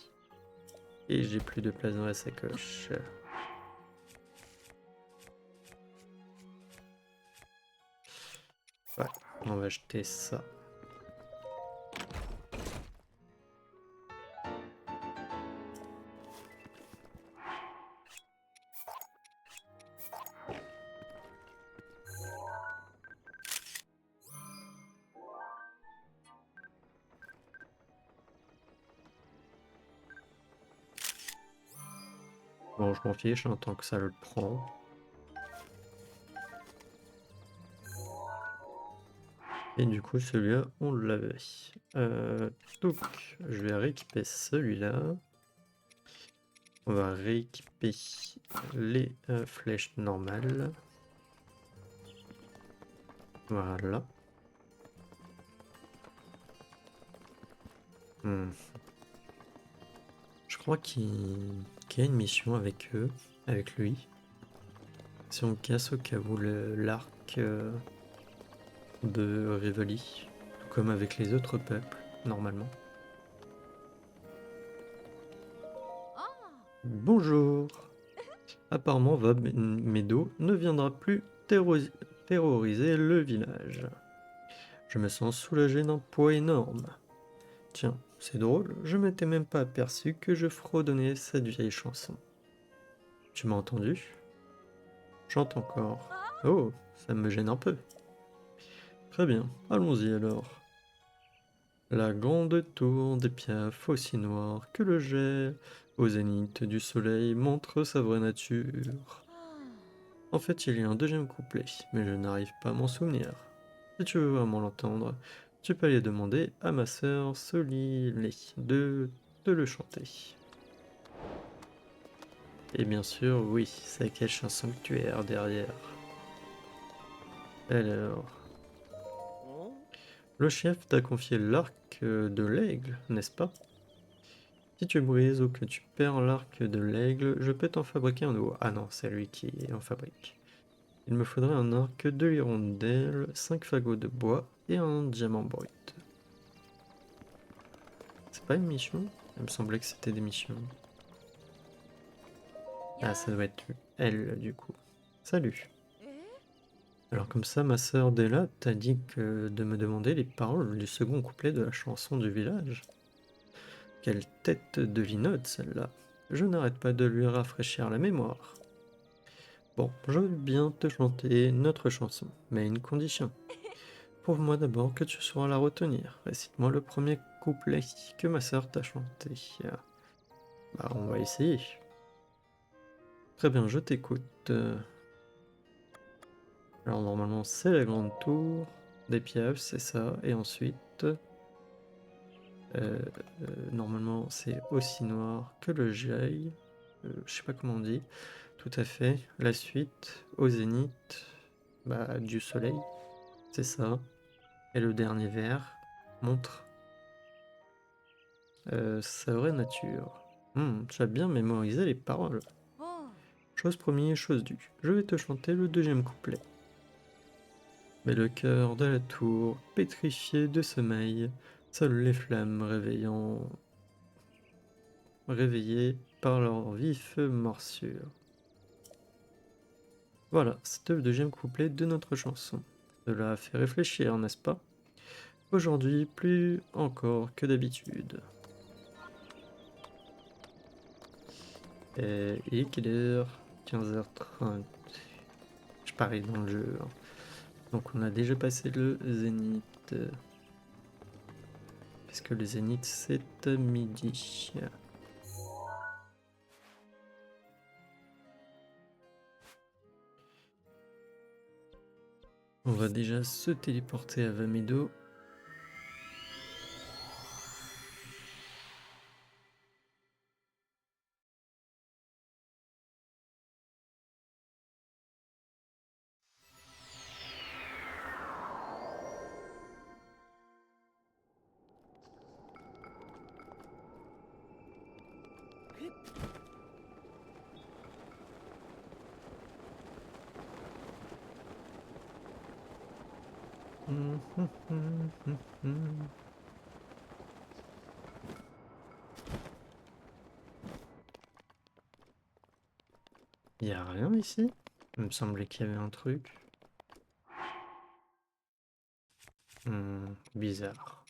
Et j'ai plus de place dans la sacoche. Ouais, on va jeter ça. Bon, je m'en fiche, hein, tant que ça le prend. Et du coup, celui-là, on l'avait. Donc, je vais rééquiper celui-là. On va rééquiper les flèches normales. Voilà. Je crois qu'il y a une mission avec eux, avec lui. Si on casse au cas où l'arc de Rivoli, comme avec les autres peuples, normalement. Bonjour. Apparemment, Medo ne viendra plus terroriser le village. Je me sens soulagé d'un poids énorme. Tiens, c'est drôle, je m'étais même pas aperçu que je fredonnais cette vieille chanson. Tu m'as entendu? Chante encore. Oh, ça me gêne un peu. Très bien, allons-y alors. La grande tour des Piaf, aussi noire que le gel, au zénith du soleil, montre sa vraie nature. En fait, il y a un deuxième couplet, mais je n'arrive pas à m'en souvenir. Si tu veux vraiment l'entendre, tu peux aller demander à ma sœur Solilé de le chanter. Et bien sûr, oui, ça cache un sanctuaire derrière. Alors, Le chef t'a confié l'arc de l'aigle, n'est-ce pas? Si tu brises ou que tu perds l'arc de l'aigle, je peux t'en fabriquer un nouveau. Ah non, c'est lui qui en fabrique. Il me faudrait un arc de l'hirondelle, 5 fagots de bois et un diamant brut. C'est pas une mission? Il me semblait que c'était des missions. Ah, ça doit être elle, du coup. Salut. Alors comme ça, ma sœur Della t'a dit que de me demander les paroles du second couplet de la chanson du village. Quelle tête de linotte, celle-là. Je n'arrête pas de lui rafraîchir la mémoire. Bon, je veux bien te chanter notre chanson, mais à une condition. Prouve-moi d'abord que tu sauras la retenir. Récite-moi le premier couplet que ma sœur t'a chanté. Bah, on va essayer. Très bien, je t'écoute. Alors normalement c'est la grande tour des Piaves, c'est ça. Et ensuite, normalement c'est aussi noir que le Jai. Je sais pas comment on dit. Tout à fait. La suite, au zénith, bah, du soleil, c'est ça. Et le dernier vers montre sa vraie nature. Tu as bien mémorisé les paroles. Chose promise, chose due. Je vais te chanter le deuxième couplet. Mais le cœur de la tour, pétrifié de sommeil, seules les flammes réveillées par leur vif morsure. Voilà, c'était le deuxième couplet de notre chanson. Cela a fait réfléchir, n'est-ce pas? Aujourd'hui, plus encore que d'habitude. Et il est quelle heure? 15h30. Je parie dans le jeu, hein. Donc on a déjà passé le zénith. Puisque le zénith c'est à midi. On va déjà se téléporter à Vamedo. Il y a rien ici? Il me semblait qu'il y avait un truc. Bizarre.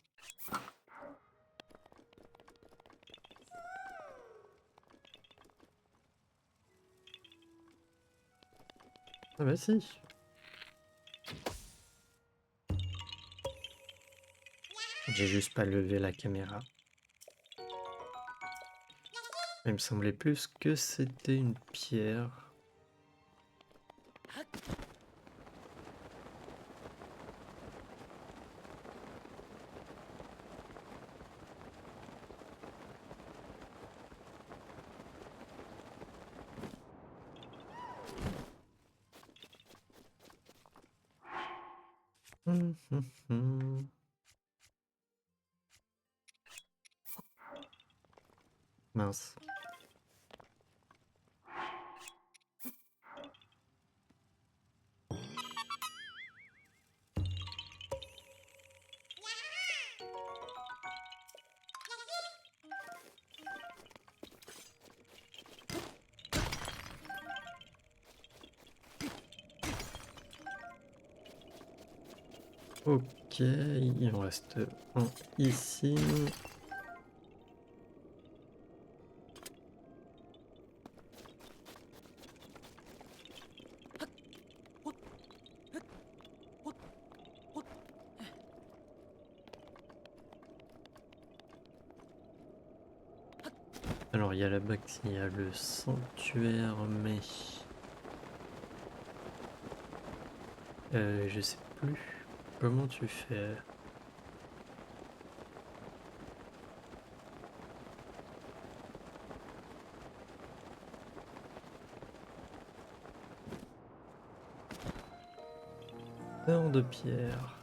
Ah bah si. J'ai juste pas levé la caméra. Il me semblait plus que c'était une pierre. Mince. Ok, il en reste un ici. Alors il y a là-bas qu'il y a le sanctuaire, mais je sais plus comment tu fais. Heure de pierre.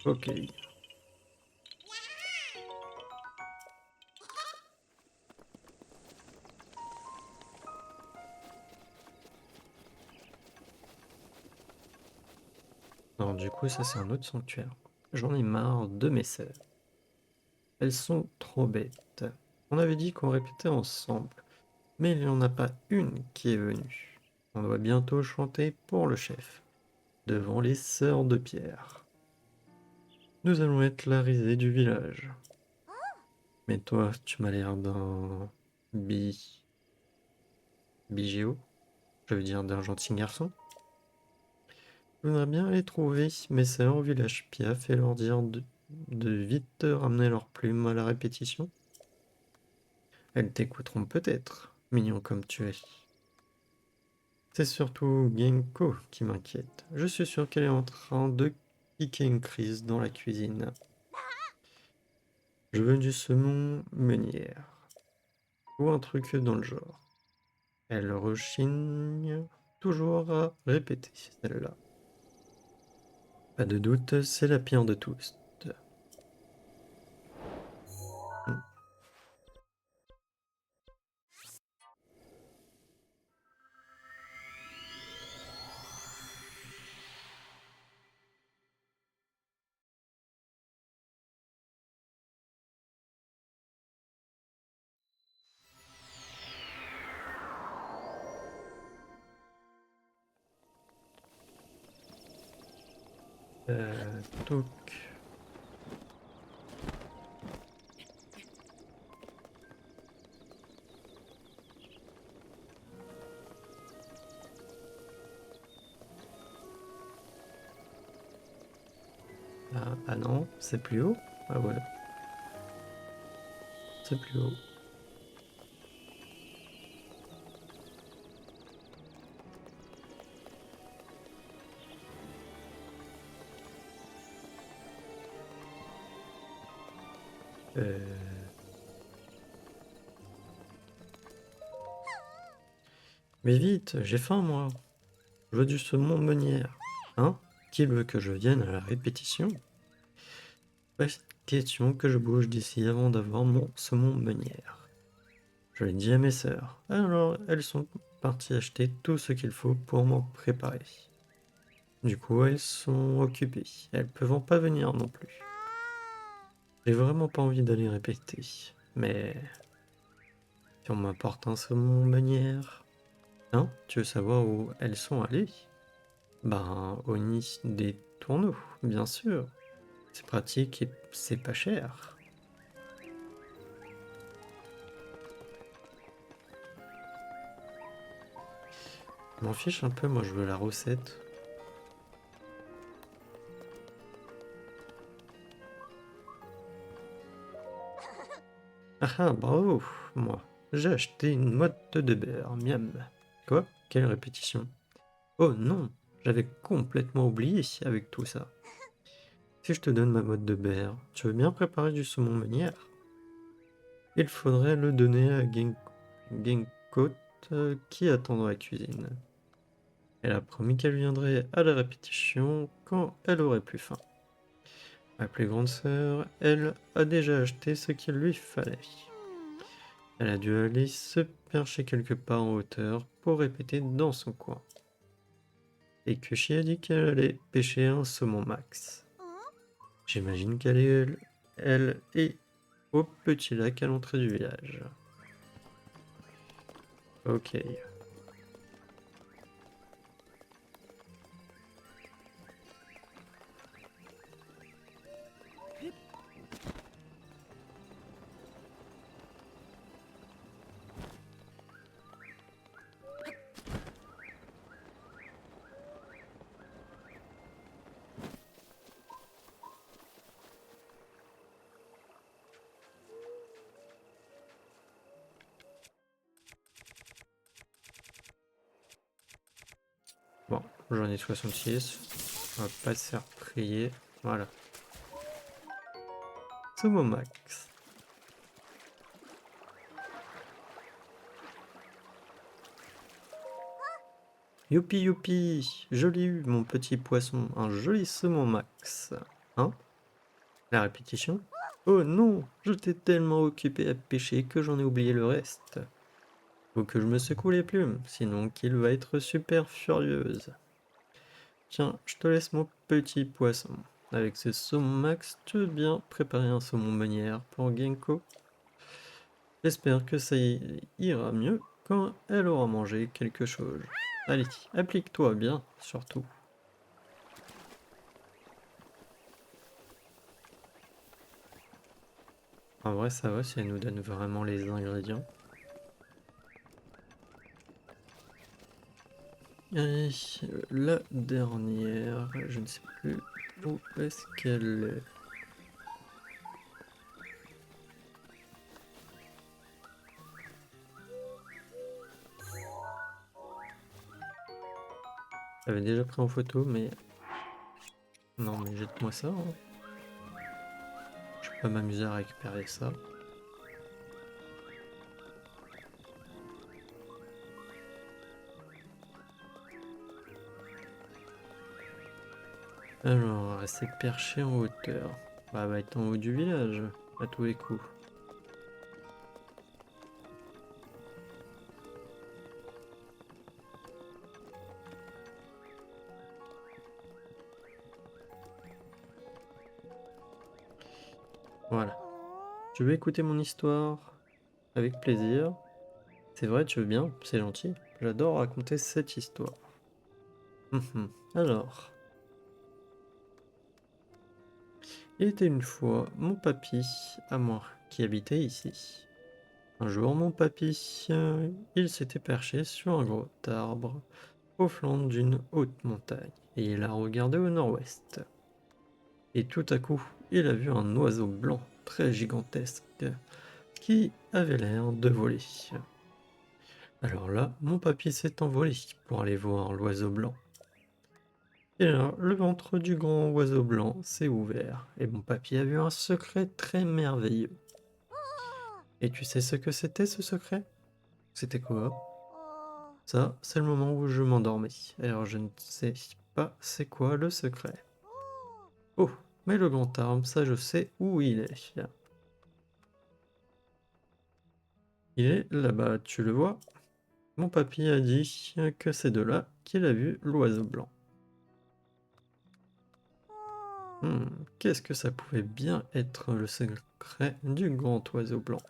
Ok. Alors du coup, ça c'est un autre sanctuaire. J'en ai marre de mes sœurs. Elles sont trop bêtes. On avait dit qu'on répétait ensemble, mais il n'y en a pas une qui est venue. On doit bientôt chanter pour le chef, devant les sœurs de pierre. Nous allons être la risée du village. Mais toi, tu m'as l'air d'un bi... bigéo? Je veux dire d'un gentil garçon. Je voudrais bien aller trouver mes sœurs au village Piaf et leur dire de vite ramener leurs plumes à la répétition. Elles t'écouteront peut-être, mignon comme tu es. C'est surtout Genko qui m'inquiète. Je suis sûr qu'elle est en train de piquer une crise dans la cuisine. Je veux du saumon meunière, ou un truc dans le genre. Elle rechigne toujours à répéter celle-là. Pas de doute, c'est la pire de tous. Hmm. Toc. Ah non, c'est plus haut? Ah ouais, c'est plus haut. Euh, Mais vite, j'ai faim moi. Je veux du saumon meunière. Hein? Qui veut que je vienne à la répétition? Pas question que je bouge d'ici avant d'avoir mon saumon meunière. Je l'ai dit à mes sœurs. Alors elles sont parties acheter tout ce qu'il faut pour m'en préparer. Du coup, elles sont occupées. Elles peuvent pas venir non plus. J'ai vraiment pas envie d'aller répéter. Mais si on m'apporte un saumon meunière, hein? Tu veux savoir où elles sont allées? Ben, au nid des tourneaux, bien sûr. C'est pratique et c'est pas cher. Je m'en fiche un peu, moi je veux la recette. Ah ah, bravo, moi. J'ai acheté une motte de beurre, miam. Quoi? Quelle répétition? Oh non, j'avais complètement oublié avec tout ça. Si je te donne ma motte de beurre, tu veux bien préparer du saumon meunière? Il faudrait le donner à Genkot qui attend dans la cuisine. Elle a promis qu'elle viendrait à la répétition quand elle aurait plus faim. Ma plus grande sœur, elle, a déjà acheté ce qu'il lui fallait. Elle a dû aller se percher quelque part en hauteur pour répéter dans son coin. Et Kushi a dit qu'elle allait pêcher un saumon max. J'imagine qu'elle est, elle est au petit lac à l'entrée du village. Ok. Bon, j'en ai 66. On va pas se faire prier. Voilà. Saumon max. Youpi youpi, je l'ai eu mon petit poisson, un joli saumon max. Hein? La répétition? Oh non! J'étais tellement occupé à pêcher que j'en ai oublié le reste. Faut que je me secoue les plumes, sinon Kill va être super furieuse. Tiens, je te laisse mon petit poisson. Avec ce saumon max, tu veux bien préparer un saumon meunière pour Genko? J'espère que ça ira mieux quand elle aura mangé quelque chose. Allez, applique-toi bien, surtout. En vrai, ça va si elle nous donne vraiment les ingrédients. Allez, la dernière, je ne sais plus où est-ce qu'elle est. J'avais déjà pris en photo, mais... Non, mais jette-moi ça, hein. Je peux pas m'amuser à récupérer ça. Alors, elle s'est perchée en hauteur. Bah, elle va être en haut du village, à tous les coups. Voilà. Tu veux écouter mon histoire? Avec plaisir. C'est vrai, tu veux bien? C'est gentil. J'adore raconter cette histoire. Alors, il était une fois mon papy à moi qui habitait ici. Un jour, mon papy, il s'était perché sur un gros arbre au flanc d'une haute montagne et il a regardé au nord-ouest. Et tout à coup, il a vu un oiseau blanc très gigantesque qui avait l'air de voler. Alors là, mon papy s'est envolé pour aller voir l'oiseau blanc. Et là, le ventre du grand oiseau blanc s'est ouvert et mon papy a vu un secret très merveilleux. Et tu sais ce que c'était ce secret? C'était quoi? Ça, c'est le moment où je m'endormais. Alors je ne sais pas c'est quoi le secret. Oh, mais le grand arbre, ça je sais où il est. Il est là-bas, tu le vois? Mon papy a dit que c'est de là qu'il a vu l'oiseau blanc. Qu'est-ce que ça pouvait bien être le secret du grand oiseau blanc?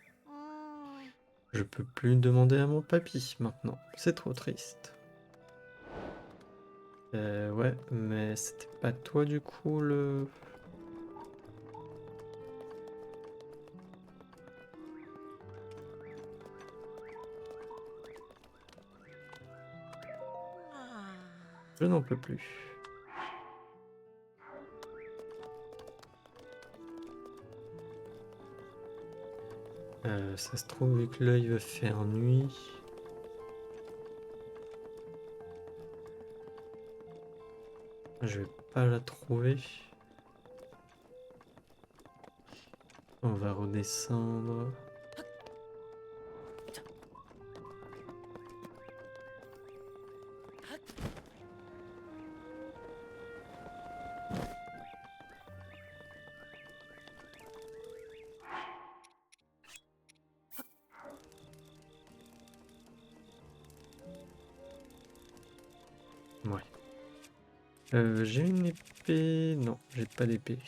Je peux plus demander à mon papy maintenant, c'est trop triste. Ouais, mais c'était pas toi du coup le... Je n'en peux plus. Ça se trouve, vu que l'œil va faire nuit. Je vais pas la trouver. On va redescendre. Ouais. J'ai une épée. Non, j'ai pas d'épée.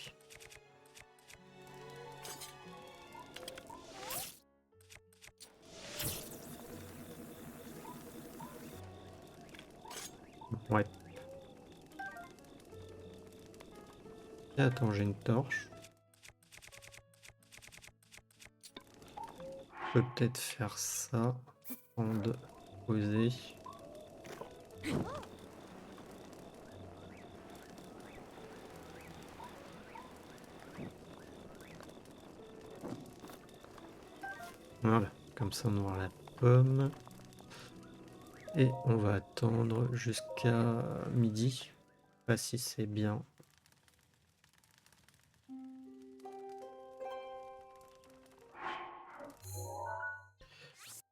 Ouais. Et attends, j'ai une torche. Je peux peut-être faire ça. Prendre, poser. Voilà, comme ça on aura la pomme. Et on va attendre jusqu'à midi. Pas si c'est bien.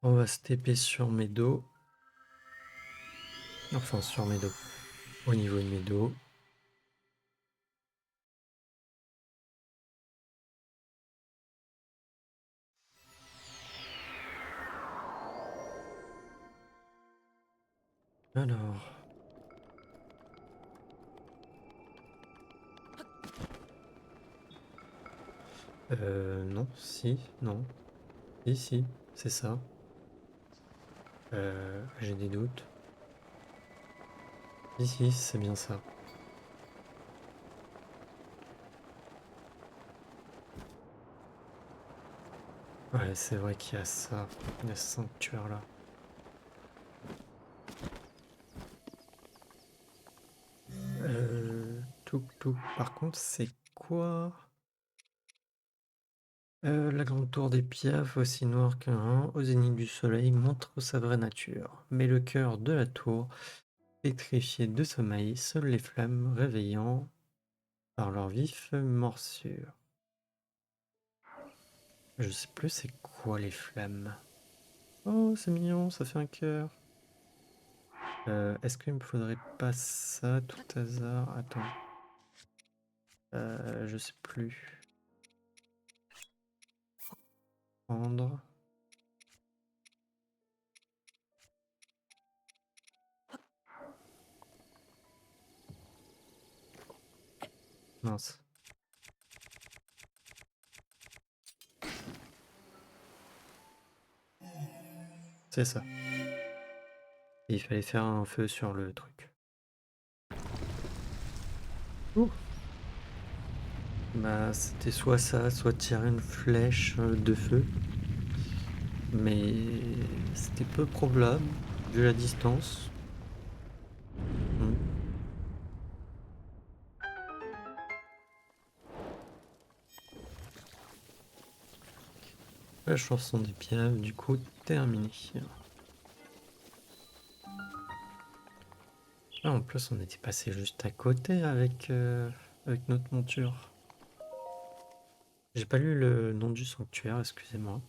On va se TP sur mes dos. Enfin, sur mes dos. Au niveau de mes dos. Alors... non, si, non. Si, c'est ça. J'ai des doutes. Si, c'est bien ça. Ouais, c'est vrai qu'il y a ça. Il y a ce sanctuaire-là. Tout. Par contre, c'est quoi? La grande tour des Piaves, aussi noire qu'un rein, au zénith du soleil, montre sa vraie nature. Mais le cœur de la tour, pétrifié de sommeil, seules les flammes réveillant par leur vif morsure. Je sais plus c'est quoi les flammes. Oh, c'est mignon, ça fait un cœur. Est-ce qu'il me faudrait pas ça, tout hasard? Attends. Je sais plus. Prendre. Mince. C'est ça. Et il fallait faire un feu sur le truc. Ouh. Bah, c'était soit ça, soit tirer une flèche de feu. Mais c'était peu probable, vu la distance. Hmm. La chanson des Piaves, du coup, terminée. Ah, en plus, on était passé juste à côté avec notre monture. J'ai pas lu le nom du sanctuaire, excusez-moi.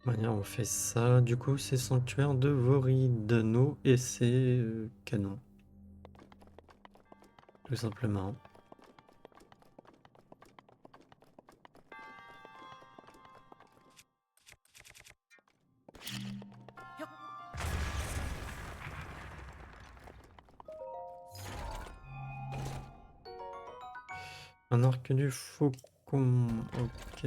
Manière, on fait ça. Du coup, c'est sanctuaire de Voridano et c'est canon. Tout simplement. Un arc du faucon. Ok.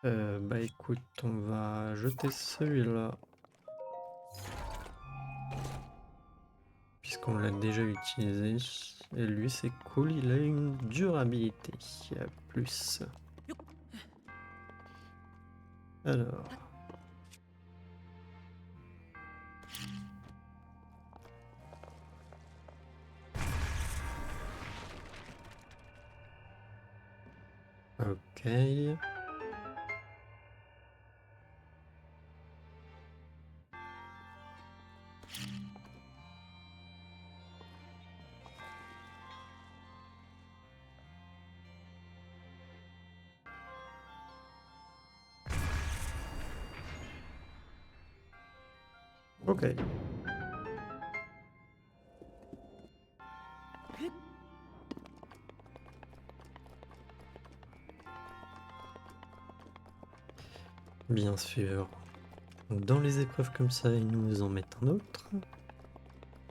Bah écoute, on va jeter celui-là. Puisqu'on l'a déjà utilisé. Et lui, c'est cool, il a une durabilité. Plus. Alors. Ok. Ok. Bien sûr. Dans les épreuves comme ça, ils nous en mettent un autre.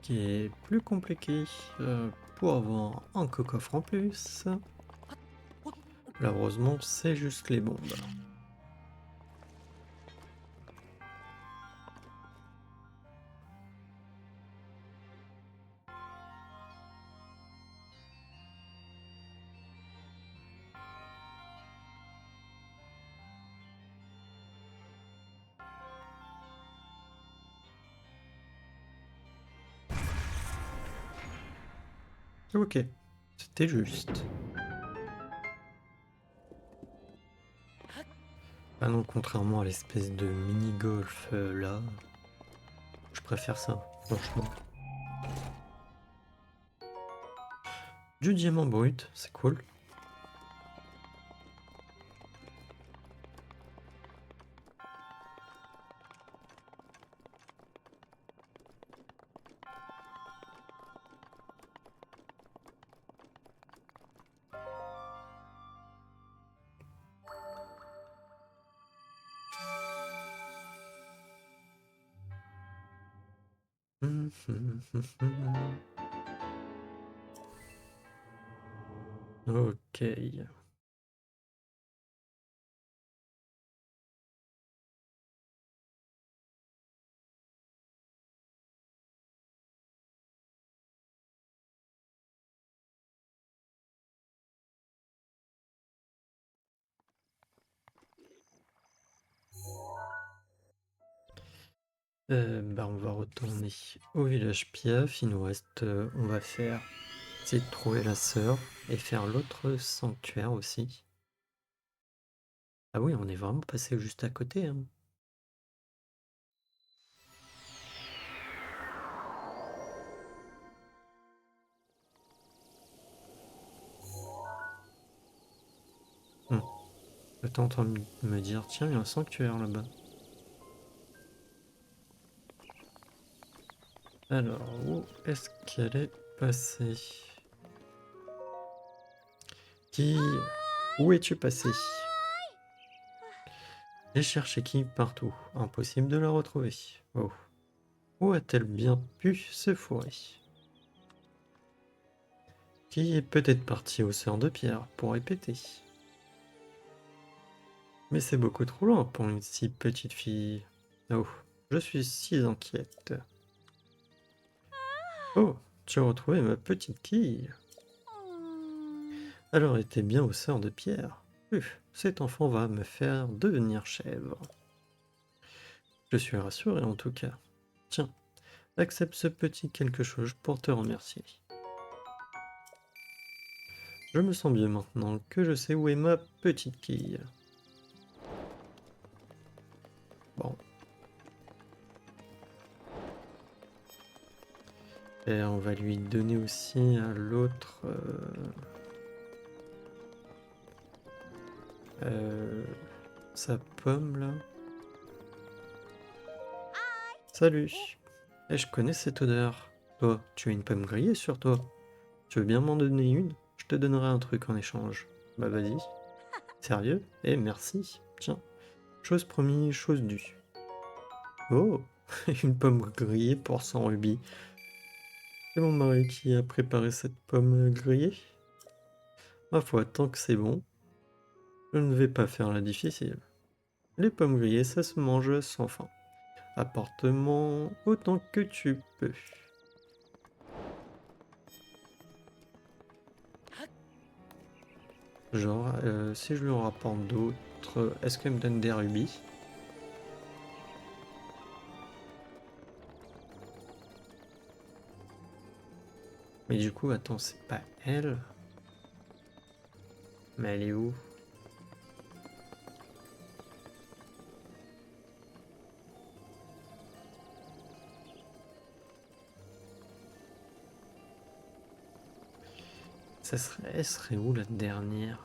Qui est plus compliqué pour avoir un coffre en plus. Malheureusement, c'est juste les bombes. Ok, c'était juste. Ah non, contrairement à l'espèce de mini-golf là, je préfère ça, franchement. Du diamant brut, c'est cool. Ok. Bah, on va retourner au village Piaf. Il nous reste, on va faire essayer de trouver la sœur et faire l'autre sanctuaire aussi. Ah oui, on est vraiment passé juste à côté, hein. Hmm. Le temps de me dire, tiens, il y a un sanctuaire là-bas. Alors, où est-ce qu'elle est passée? Qui? Où es-tu passé? J'ai cherché qui partout. Impossible de la retrouver. Oh. Où a-t-elle bien pu se fourrer? Qui est peut-être parti au Sœurs de Pierre pour répéter? Mais c'est beaucoup trop loin pour une si petite fille. Oh, je suis si inquiète. Oh, tu as retrouvé ma petite quille. Alors elle était bien au Sœurs de Pierre. Cet enfant va me faire devenir chèvre. Je suis rassuré en tout cas. Tiens, accepte ce petit quelque chose pour te remercier. Je me sens bien maintenant que je sais où est ma petite quille. Bon. Et on va lui donner aussi à l'autre sa pomme là. Salut. Et je connais cette odeur. Toi, tu as une pomme grillée sur toi. Tu veux bien m'en donner une? Je te donnerai un truc en échange. Bah vas-y. Sérieux? Eh merci. Tiens. Chose promise, chose due. Oh, une pomme grillée pour 100 rubis. C'est mon mari qui a préparé cette pomme grillée. Ma foi, tant que c'est bon, je ne vais pas faire la difficile. Les pommes grillées, ça se mange sans faim. Apporte-moi autant que tu peux. Genre, si je lui en rapporte d'autres, est-ce qu'elle me donne des rubis? Mais du coup, attends, c'est pas elle. Mais elle est où? Elle serait où la dernière?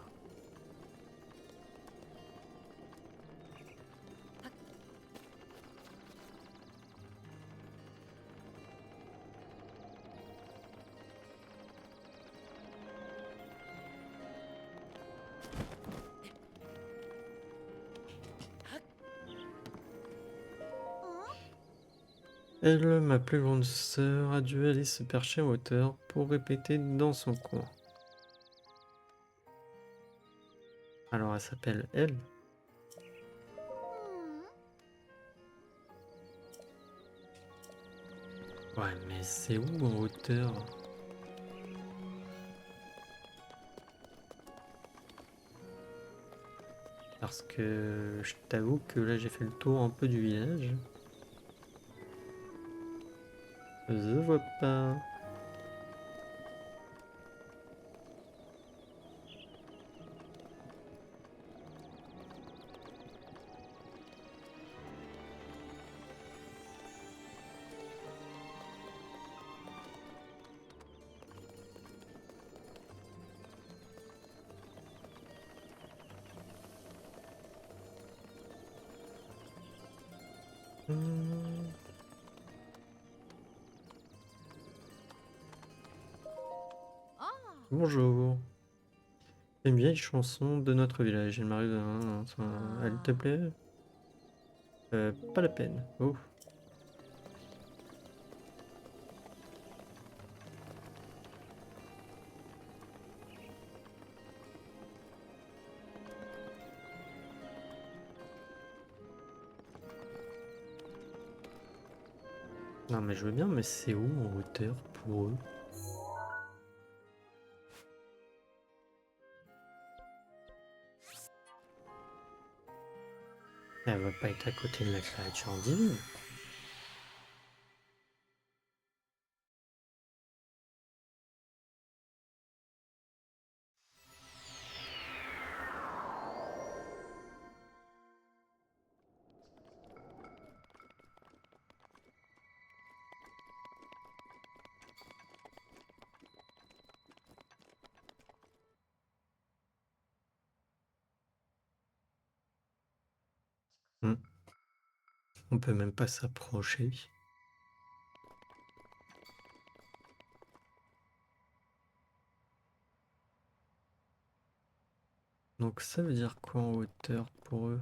Elle, ma plus grande sœur, a dû aller se percher en hauteur pour répéter dans son coin. Alors elle s'appelle elle? Ouais, mais c'est où en hauteur? Parce que je t'avoue que là j'ai fait le tour un peu du village. Je vois pas. Hmm. Bonjour. C'est une vieille chanson de notre village. Il m'arrive elle te plaît? Pas la peine. Oh. Non mais je veux bien, mais c'est où en hauteur pour eux? Elle va pas être à côté de la créature divine. Hmm. On peut même pas s'approcher. Donc ça veut dire quoi en hauteur pour eux?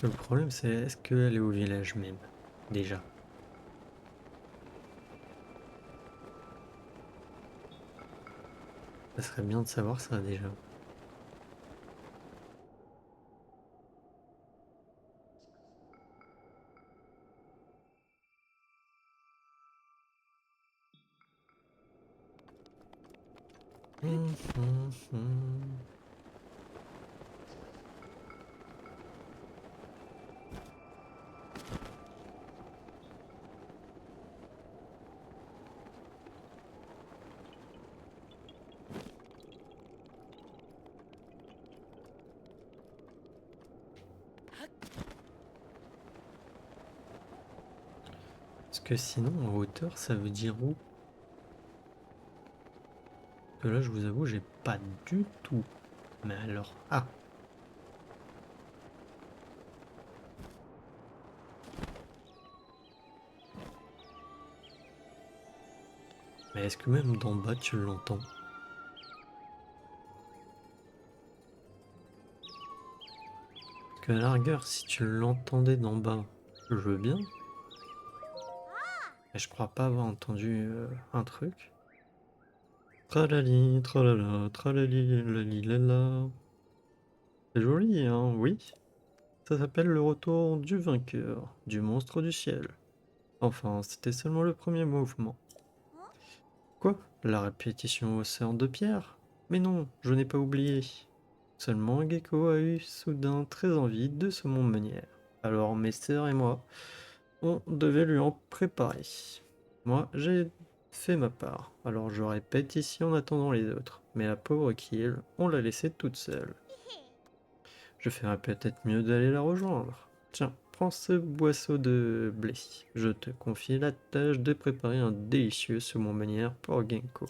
Le problème c'est est-ce qu'elle est au village même? Déjà. Ça serait bien de savoir ça déjà. Hum. Parce que sinon en hauteur ça veut dire où? Parce que là je vous avoue j'ai pas du tout. Mais alors... Ah! Mais est-ce que même d'en bas tu l'entends? Parce que à la rigueur si tu l'entendais d'en bas, je veux bien. Mais je crois pas avoir entendu un truc. Tralali, tralala, tralali, lali, lala. C'est joli, hein, oui. Ça s'appelle le retour du vainqueur, du monstre du ciel. Enfin, c'était seulement le premier mouvement. Quoi? La répétition aux sœurs de pierre? Mais non, je n'ai pas oublié. Seulement Gecko a eu soudain très envie de saumon meunière. Alors mes sœurs et moi, on devait lui en préparer. Moi, j'ai fait ma part, alors je répète ici en attendant les autres. Mais la pauvre Kiel, on l'a laissée toute seule. Je ferais peut-être mieux d'aller la rejoindre. Tiens, prends ce boisseau de blé. Je te confie la tâche de préparer un délicieux saumon meunière pour Genko.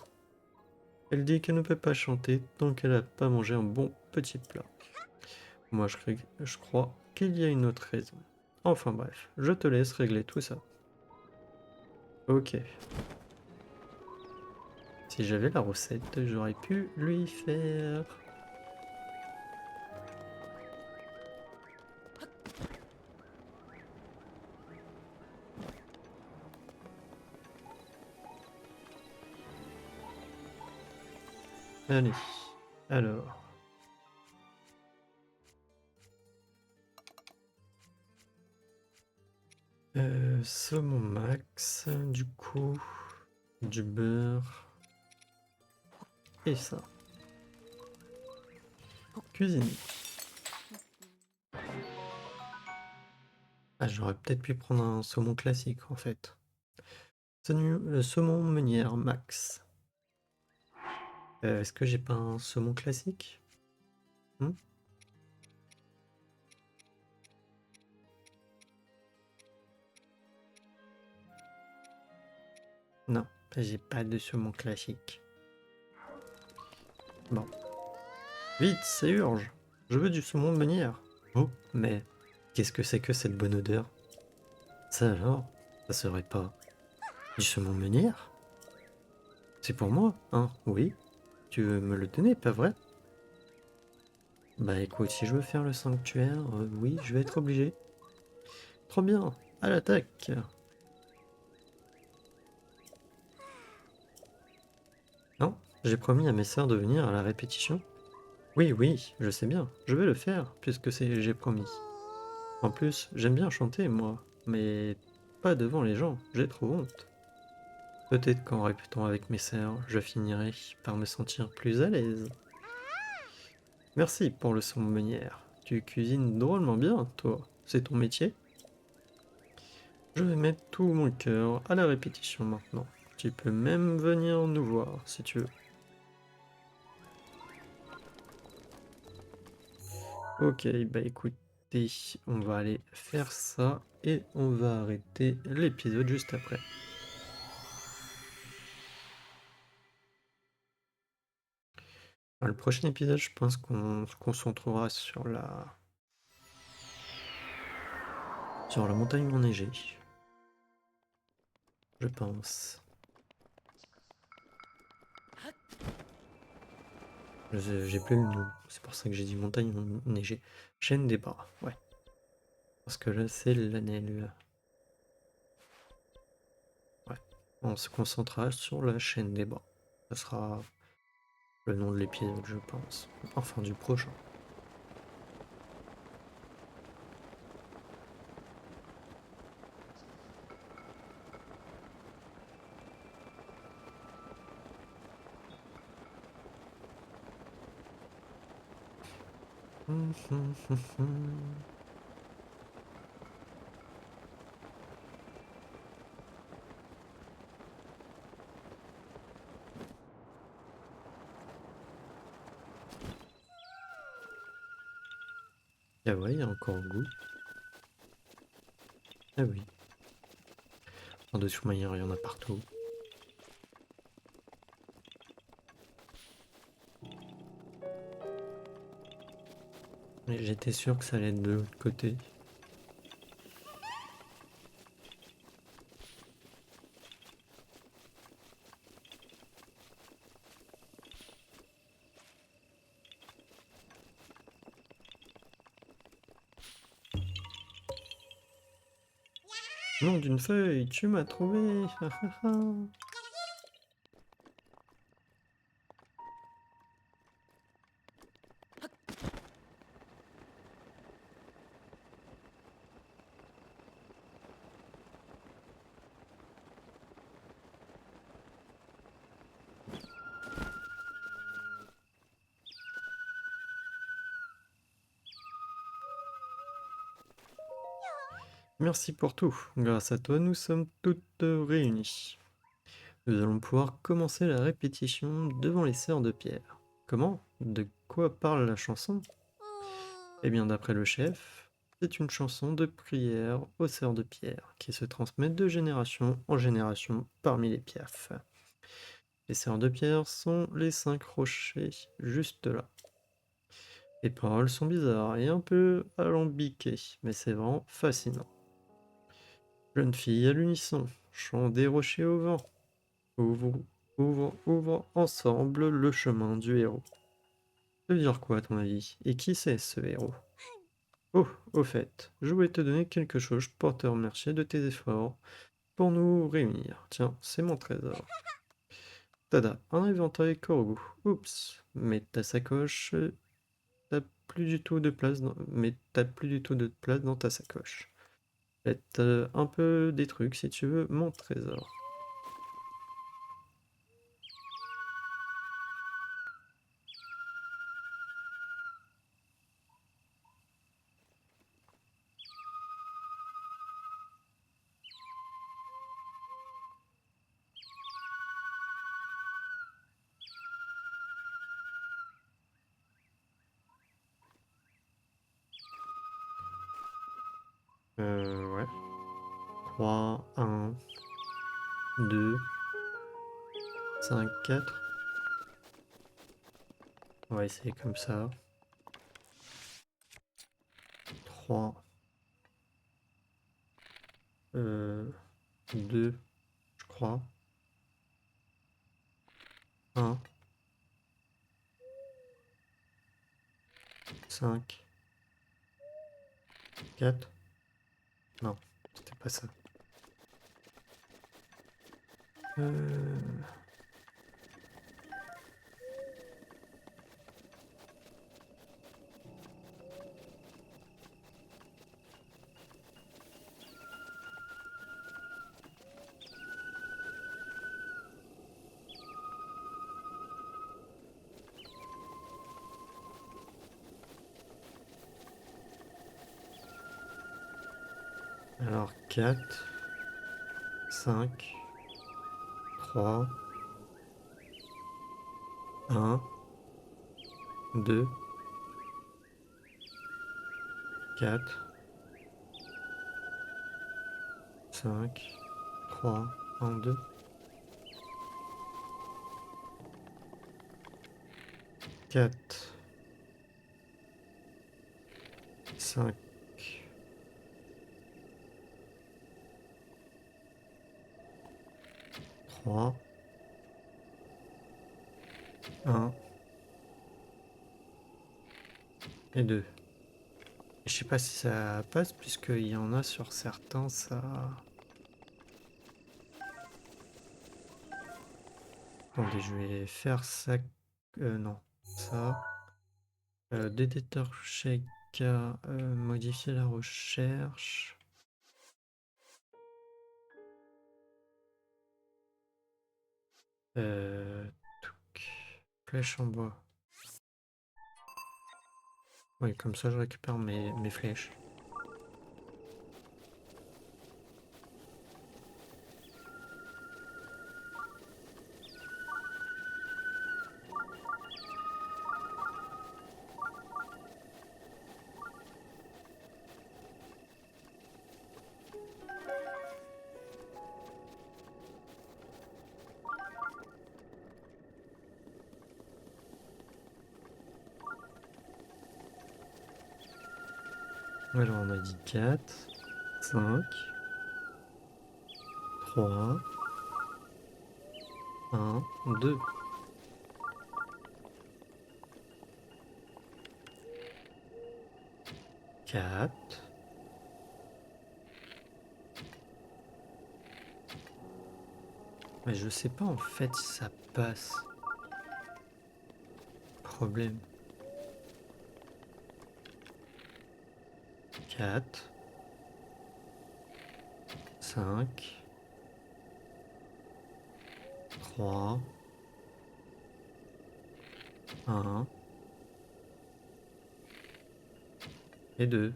Elle dit qu'elle ne peut pas chanter tant qu'elle n'a pas mangé un bon petit plat. Moi, je crois qu'il y a une autre raison. Enfin bref, je te laisse régler tout ça. Ok. Si j'avais la recette, j'aurais pu lui faire... Allez, alors... saumon max, du coup, du beurre, et ça. Cuisine. Ah, j'aurais peut-être pu prendre un saumon classique en fait. Saumon meunière max. Est-ce que j'ai pas un saumon classique? Hmm. Non, j'ai pas de saumon classique. Bon. Vite, c'est urge. Je veux du saumon meunière. Oh, mais qu'est-ce que c'est que cette bonne odeur? Ça alors? Ça serait pas du saumon meunière? C'est pour moi, hein? Oui. Tu veux me le donner, pas vrai? Bah écoute, si je veux faire le sanctuaire, oui, je vais être obligé. Trop bien, à l'attaque! Non? J'ai promis à mes sœurs de venir à la répétition. Oui, oui, je sais bien, je vais le faire, puisque j'ai promis. En plus, j'aime bien chanter, moi, mais pas devant les gens, j'ai trop honte. Peut-être qu'en répétant avec mes sœurs, je finirai par me sentir plus à l'aise. Merci pour le son meunière. Tu cuisines drôlement bien, toi. C'est ton métier? Je vais mettre tout mon cœur à la répétition maintenant. Tu peux même venir nous voir si tu veux. Ok, bah écoutez, on va aller faire ça et on va arrêter l'épisode juste après. Le prochain épisode, je pense qu'on se concentrera sur la montagne enneigée. Je pense. J'ai plus le nom, c'est pour ça que j'ai dit montagne enneigée. Chaîne des bras, ouais. Parce que là, c'est l'année. Ouais. On se concentrera sur la chaîne des bras. Ça sera le nom de l'épisode, je pense. Enfin, du prochain. Ah ouais, il y a encore goût. Ah oui. En dessous manière, il y en a partout. Et j'étais sûr que ça allait être de l'autre côté. Nom d'une feuille, tu m'as trouvé. Ha, ha, ha. Merci pour tout. Grâce à toi, nous sommes toutes réunies. Nous allons pouvoir commencer la répétition devant les sœurs de pierre. Comment? De quoi parle la chanson? Eh bien, d'après le chef, c'est une chanson de prière aux sœurs de pierre qui se transmet de génération en génération parmi les piafs. Les sœurs de pierre sont les 5 rochers juste là. Les paroles sont bizarres et un peu alambiquées, mais c'est vraiment fascinant. Jeune fille à l'unisson, chant des rochers au vent. Ouvrons, ouvrons ensemble le chemin du héros. Ça veut dire quoi à ton avis? Et qui c'est ce héros? Oh, au fait, je voulais te donner quelque chose pour te remercier de tes efforts pour nous réunir. Tiens, c'est mon trésor. Tada, un éventail Corgu. Oups, mais ta sacoche, t'as plus du tout de place t'as plus du tout de place dans ta sacoche. Faites un peu des trucs si tu veux, mon trésor. Ouais. 3, 1, 2, 5, 4. On va essayer comme ça. 3, 2, je crois. 1, 5, 4. Non, c'était pas ça. Alors 4, 5, 3, 1, 2, 4, 5, 3, 1, 2. 4, 5, 3, 1 et 2. Je sais pas si ça passe puisqu'il y en a sur certains, ça... Attendez, je vais faire ça... non, ça... Détecteur shake, modifier la recherche. Touc. Flèche en bois. Oui, comme ça je récupère mes flèches. Alors on a dit 4, 5, 3, 1, 2. 4. Mais je sais pas en fait si ça passe. Problème. 4, 5, 3, 1 et 2.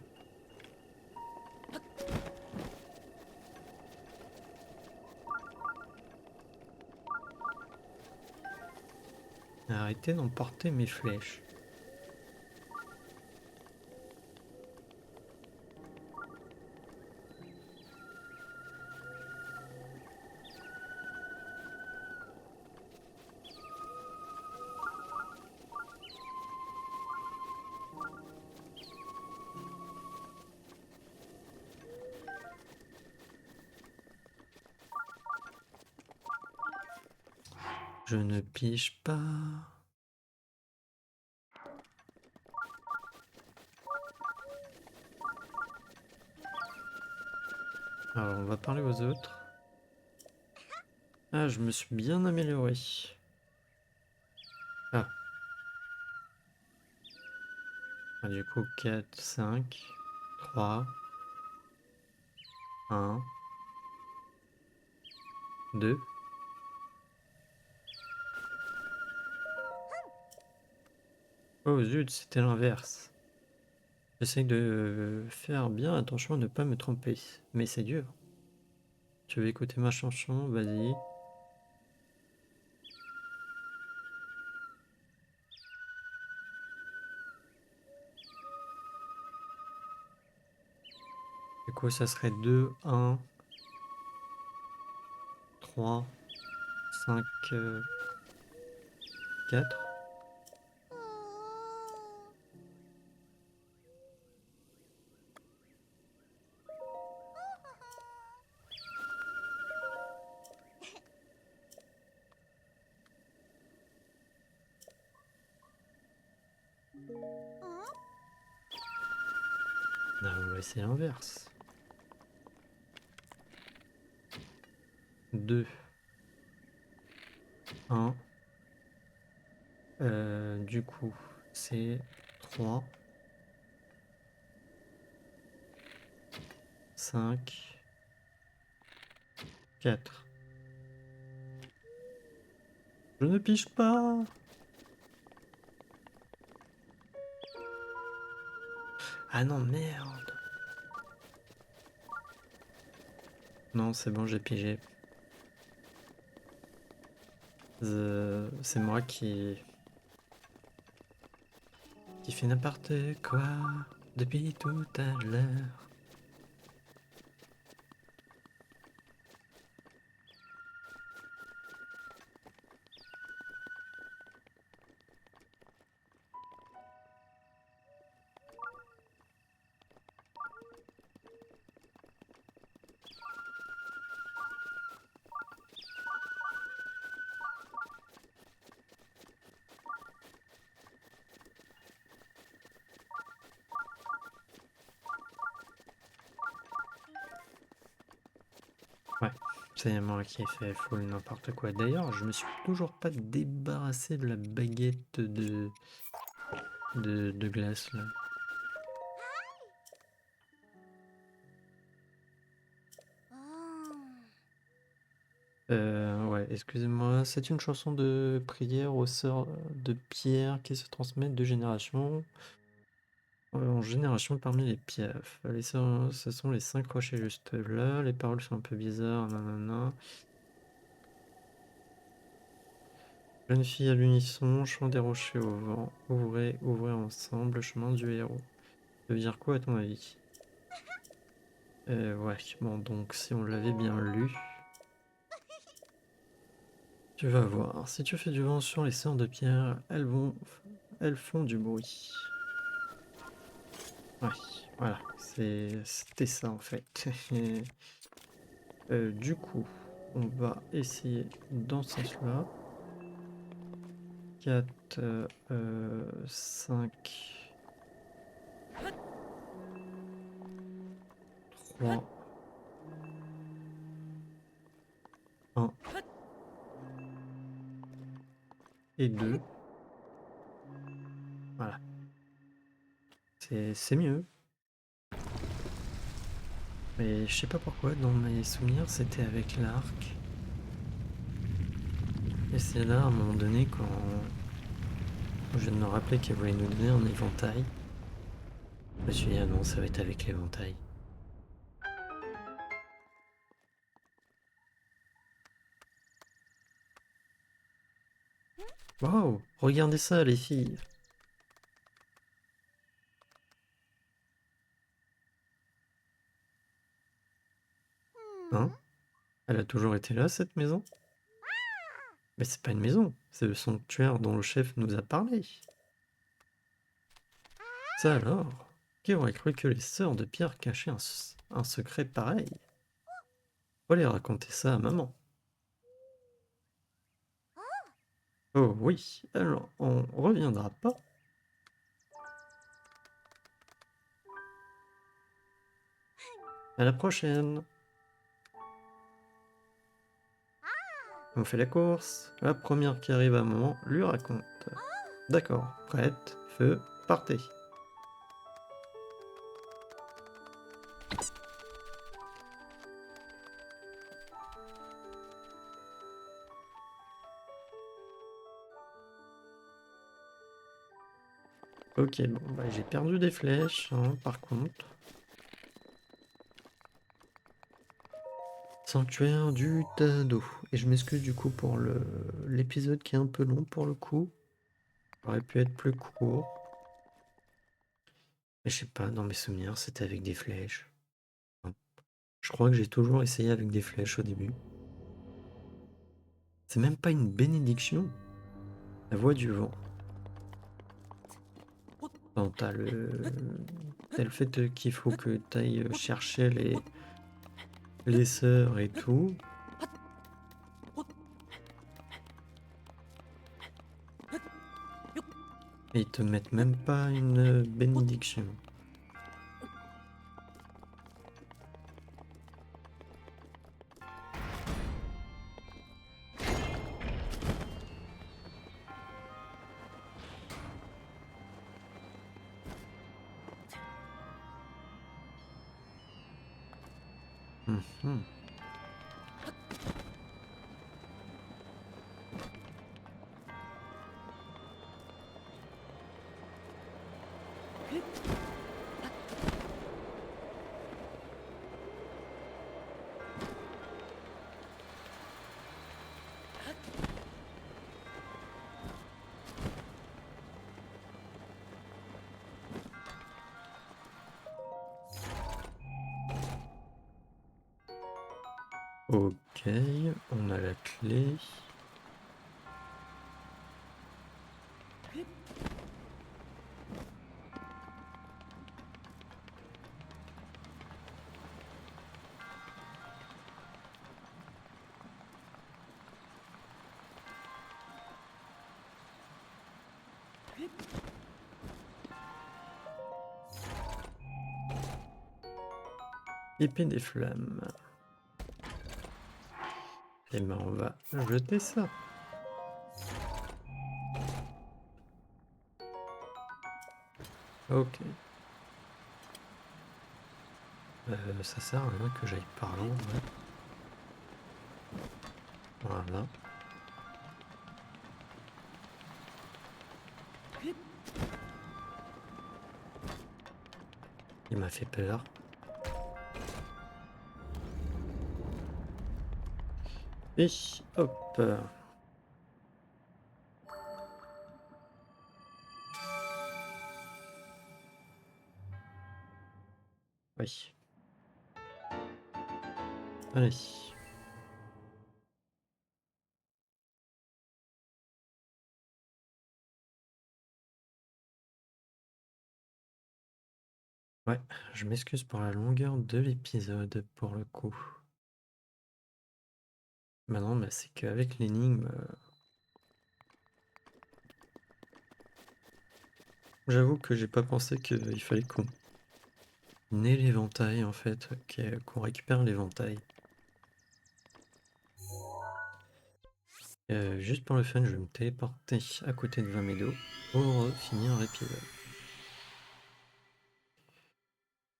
Arrêtez d'emporter mes flèches. Je ne pige pas. Alors on va parler aux autres. Ah, je me suis bien amélioré. Ah. Ah, du coup 4, 5, 3, 1, 2. Oh zut, c'était l'inverse. J'essaye de faire bien attention à ne pas me tromper, mais c'est dur. Tu veux écouter ma chanson? Vas-y. Du coup, ça serait 2, 1, 3, 5, 4. Ah ouais, c'est l'inverse. 2, 1. Du coup, c'est 3, 5, 4. Je ne pige pas. Ah non, merde. Non, c'est bon, j'ai pigé. C'est moi qui fait n'importe quoi depuis tout à l'heure. Ouais, c'est moi qui ai fait full n'importe quoi. D'ailleurs, je me suis toujours pas débarrassé de la baguette de glace là. Ouais, excusez-moi, c'est une chanson de prière aux sœurs de Pierre qui se transmettent de génération en génération parmi les piafs. Les sœurs, ce sont les 5 rochers juste là, les paroles sont un peu bizarres, nanana. Jeune fille à l'unisson, chant des rochers au vent, ouvrez, ouvrez ensemble, chemin du héros. Ça veut dire quoi à ton avis? Ouais, bon donc si on l'avait bien lu, tu vas voir. Si tu fais du vent sur les sœurs de pierre, elles font du bruit. Ouais, voilà, c'était ça en fait. Du coup, on va essayer dans ce sens-là. 4, 5, 3, 1 et 2. Voilà, c'est mieux. Mais je sais pas pourquoi, dans mes souvenirs, c'était avec l'arc. Et c'est là, à un moment donné, quand je viens de me rappeler qu'elle voulait nous donner un éventail. Je me suis dit, ah non, ça va être avec l'éventail. Waouh, regardez ça, les filles. Hein? Elle a toujours été là, cette maison? Mais c'est pas une maison, c'est le sanctuaire dont le chef nous a parlé. Ça alors? Qui aurait cru que les sœurs de Pierre cachaient un secret pareil? Faut aller raconter ça à maman. Oh oui, alors on reviendra pas. À la prochaine. On fait la course. La première qui arrive à maman lui raconte. D'accord, prête, feu, partez. Ok, bon, bah, j'ai perdu des flèches, hein, par contre. Sanctuaire du Tado. Et je m'excuse du coup pour l'épisode qui est un peu long pour le coup. Il aurait pu être plus court. Mais je sais pas, dans mes souvenirs, c'était avec des flèches. Non. Je crois que j'ai toujours essayé avec des flèches au début. C'est même pas une bénédiction. La voix du vent. Non, t'as le fait qu'il faut que t'ailles chercher les sœurs et tout. Et ils te mettent même pas une bénédiction. Mhm. Ok, on a la clé. Épée des flammes. Et ben on va jeter ça. Ok. Ça sert à rien que j'aille par là en vrai. Voilà. Il m'a fait peur. Et hop. Oui. Allez. Ouais, je m'excuse pour la longueur de l'épisode pour le coup. Maintenant, bah, c'est qu'avec l'énigme, j'avoue que j'ai pas pensé qu'il fallait qu'on ait l'éventail en fait, qu'on récupère l'éventail. Juste pour le fun, je vais me téléporter à côté de Vamedo pour finir l'épisode.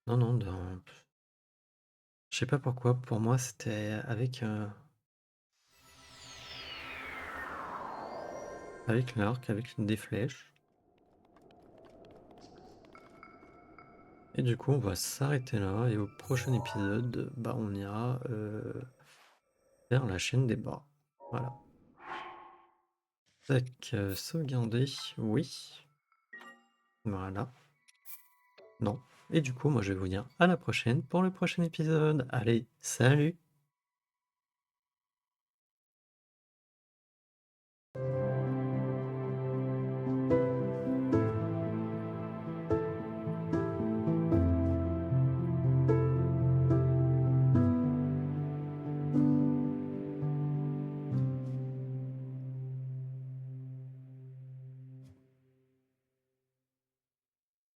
Non, non, je sais pas pourquoi, pour moi c'était avec l'arc, avec des flèches. Et du coup, on va s'arrêter là et au prochain épisode, bah on ira vers la chaîne des bras. Voilà. Tac, sauvegarder, oui. Voilà. Non. Et du coup, moi je vais vous dire à la prochaine pour le prochain épisode. Allez, salut!